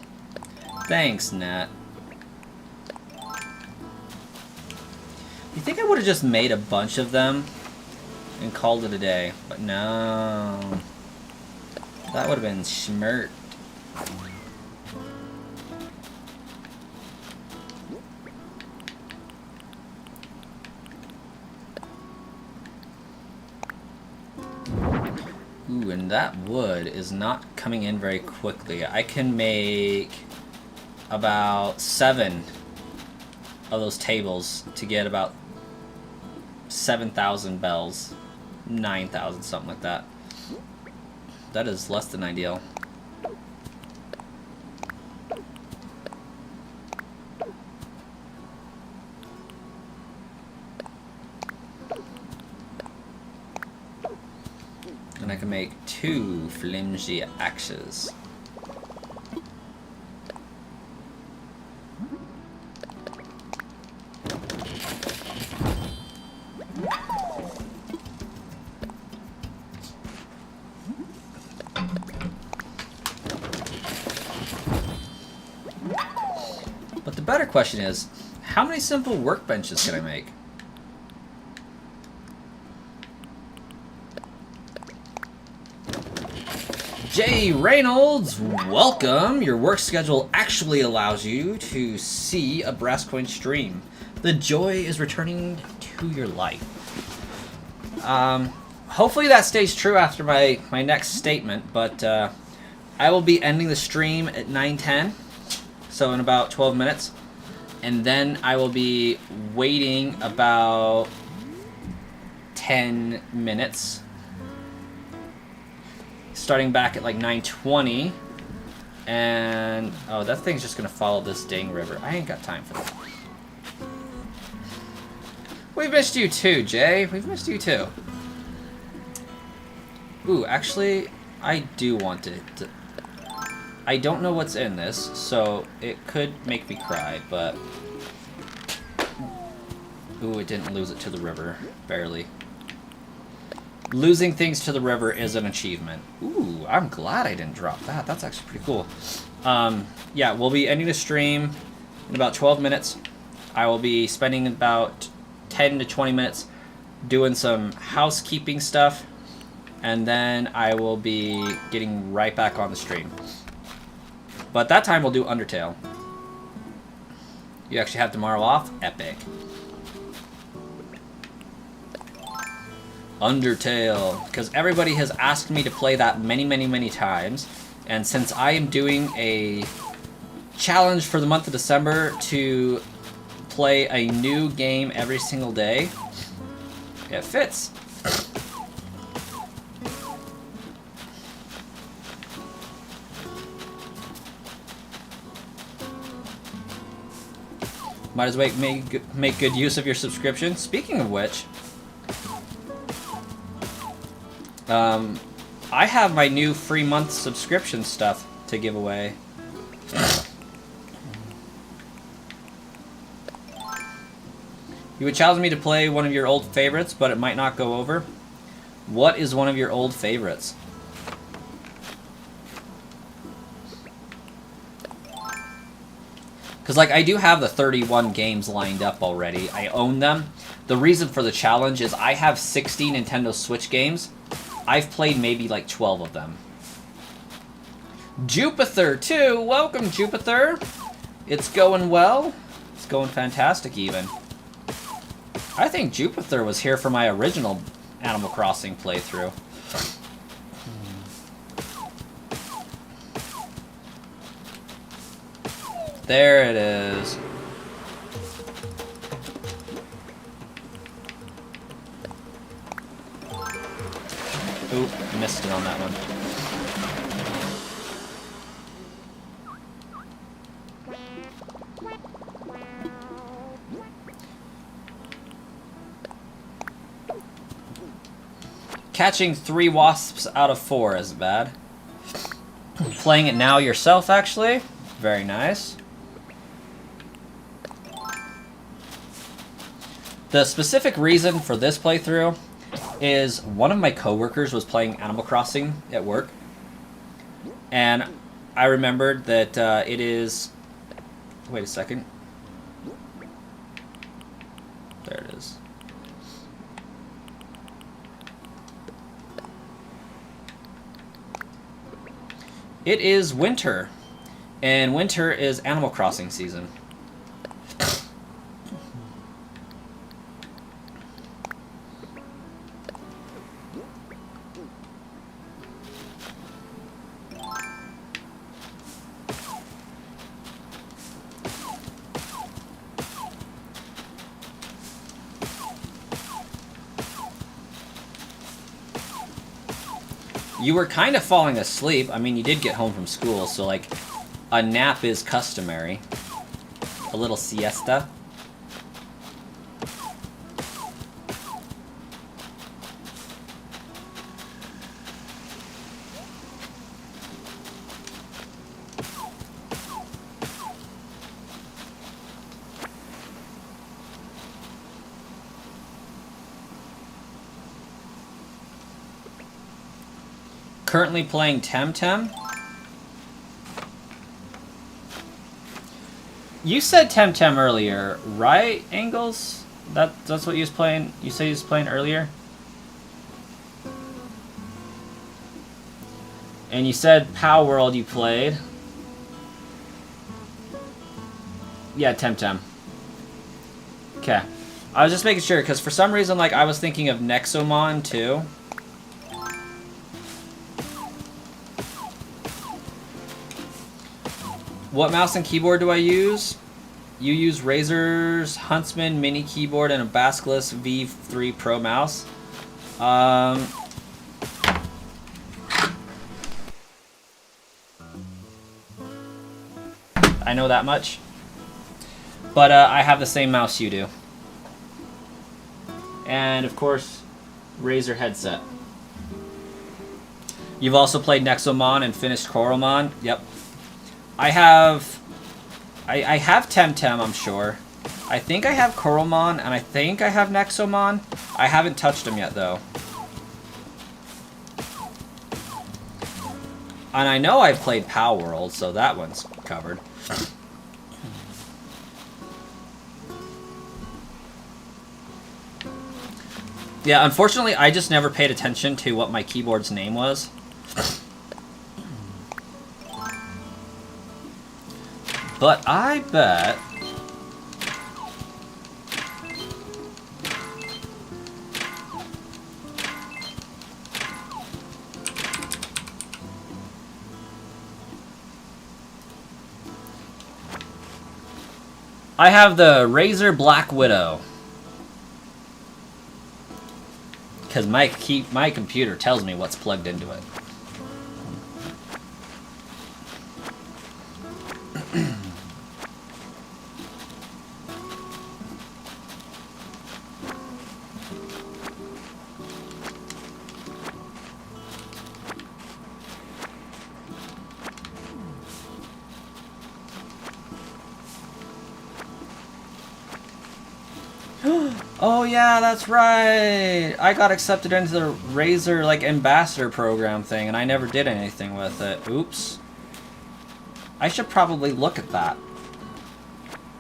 Thanks, Nat. You think I would have just made a bunch of them and called it a day, but no. That would have been schmert. Ooh, and that wood is not coming in very quickly. I can make about 7 of those tables to get about 7,000 bells. 9,000, something like that. That is less than ideal. And I can make 2 flimsy axes. But the better question is, how many simple workbenches can I make? Jay Reynolds, welcome! Your work schedule actually allows you to see a Brass Coin stream. The joy is returning to your life. Hopefully that stays true after my next statement, but I will be ending the stream at 9:10, so in about 12 minutes. And then I will be waiting about 10 minutes. Starting back at like 9:20, and oh, that thing's just gonna follow this dang river. I ain't got time for that. We've missed you too, Jay. We've missed you too. Ooh, actually, I do want to. I don't know what's in this, so it could make me cry, but ooh, it didn't lose it to the river, barely. Losing things to the river is an achievement. Ooh, I'm glad I didn't drop that. That's actually pretty cool. Yeah, we'll be ending the stream in about 12 minutes. I will be spending about 10 to 20 minutes doing some housekeeping stuff, and then I will be getting right back on the stream. But that time we'll do Undertale. You actually have tomorrow off? Epic. Undertale, because everybody has asked me to play that many times, and since I am doing a challenge for the month of December to play a new game every single day, it fits. Might as well make good use of your subscription. Speaking of which, I have my new free month subscription stuff to give away. You would challenge me to play one of your old favorites, but it might not go over. What is one of your old favorites? Because, like, I do have the 31 games lined up already. I own them. The reason for the challenge is I have 60 Nintendo Switch games. I've played maybe like 12 of them. Jupiter, too. Welcome, Jupiter. It's going well. It's going fantastic, even. I think Jupiter was here for my original Animal Crossing playthrough. There it is. Oop, missed it on that one. Catching 3 wasps out of 4 isn't bad. Playing it now yourself, actually. Very nice. The specific reason for this playthrough is one of my coworkers was playing Animal Crossing at work, and I remembered that it is... Wait a second. There it is. It is winter, and winter is Animal Crossing season. You were kind of falling asleep. I mean, you did get home from school, so, like, a nap is customary. A little siesta. Currently playing Temtem. You said Temtem earlier, right, Angles? That's what you was playing. You said you was playing earlier. And you said Pow World you played. Yeah, Temtem. Okay. I was just making sure, because for some reason, like, I was thinking of Nexomon, too. What mouse and keyboard do I use? You use Razer's Huntsman mini keyboard and a Basculus V3 Pro mouse. I know that much. But I have the same mouse you do. And, of course, Razer headset. You've also played Nexomon and finished Coromon. Yep. I have Temtem, I'm sure. I think I have Coromon, and I think I have Nexomon. I haven't touched them yet, though. And I know I've played Pow World, so that one's covered. Yeah, unfortunately, I just never paid attention to what my keyboard's name was. But I bet... I have the Razer Black Widow. Because my computer tells me what's plugged into it. Oh yeah, that's right. I got accepted into the Razer like ambassador program thing, and I never did anything with it. Oops. I should probably look at that.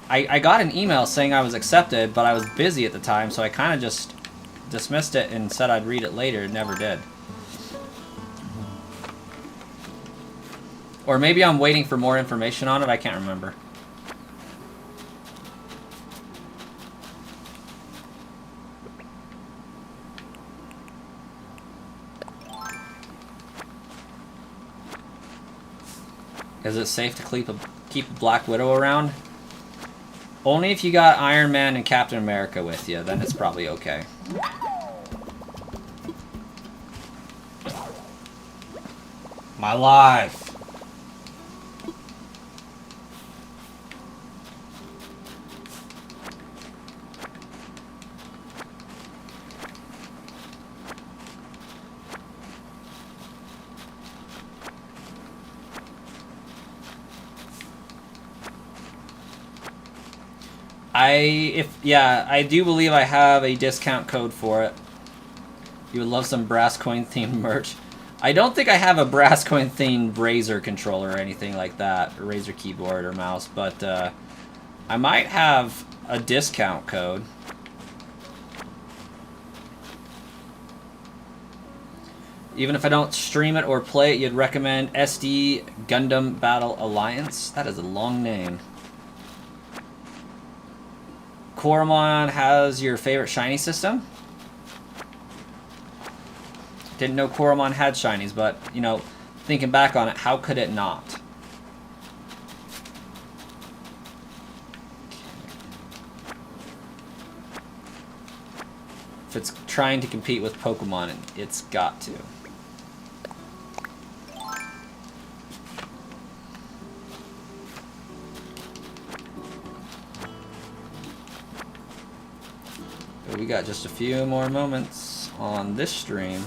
I got an email saying I was accepted, but I was busy at the time, so I kind of just dismissed it and said I'd read it later. Never did. Or maybe I'm waiting for more information on it. I can't remember. Is it safe to keep a Black Widow around? Only if you got Iron Man and Captain America with you, then it's probably okay. My life! I do believe I have a discount code for it. You would love some brass coin themed merch. I don't think I have a brass coin themed Razer controller or anything like that, or Razer keyboard or mouse, but I might have a discount code. Even if I don't stream it or play it, you'd recommend SD Gundam Battle Alliance? That is a long name. Coromon has your favorite shiny system? Didn't know Coromon had shinies, but, you know, thinking back on it, how could it not? If it's trying to compete with Pokemon, it's got to. But we got just a few more moments on this stream.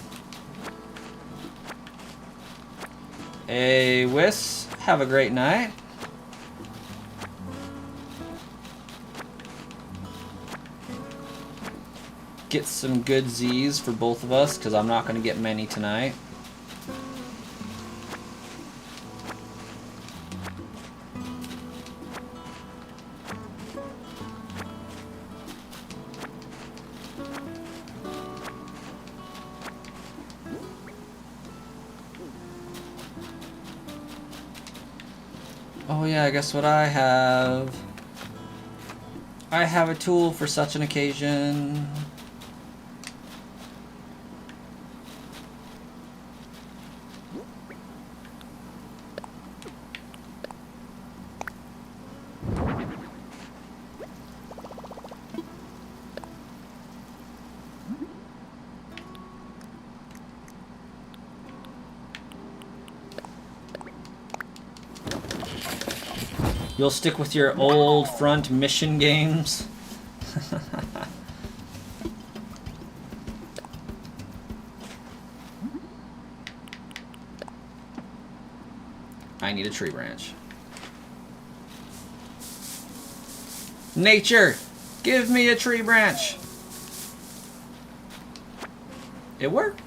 Hey, Wiss, have a great night. Get some good Z's for both of us, because I'm not going to get many tonight. Oh yeah, guess what I have? I have a tool for such an occasion. You'll stick with your old front mission games? I need a tree branch. Nature! Give me a tree branch! It worked.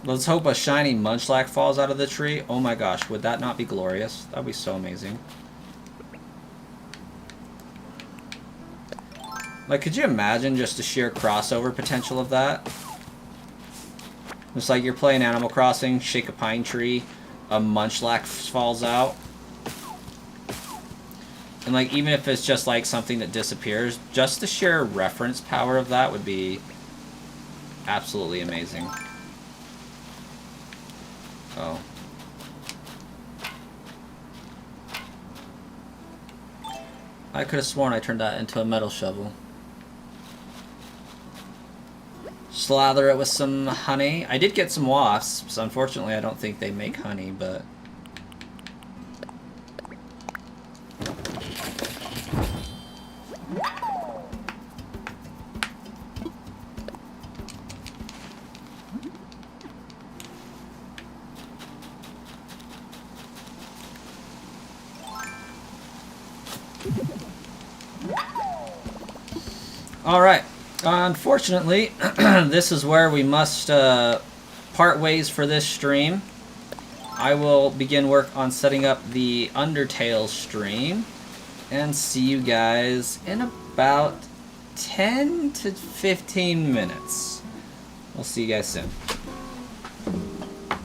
Let's hope a shiny munchlack falls out of the tree. Oh my gosh, would that not be glorious? That would be so amazing. Like, could you imagine just the sheer crossover potential of that? It's like you're playing Animal Crossing, shake a pine tree, a munchlack falls out. And like, even if it's just like something that disappears, just the sheer reference power of that would be absolutely amazing. Oh. I could have sworn I turned that into a metal shovel. Slather it with some honey. I did get some wasps. Unfortunately, I don't think they make honey, but... Alright, unfortunately, this is where we must part ways for this stream. I will begin work on setting up the Undertale stream, and see you guys in about 10 to 15 minutes. We'll see you guys soon.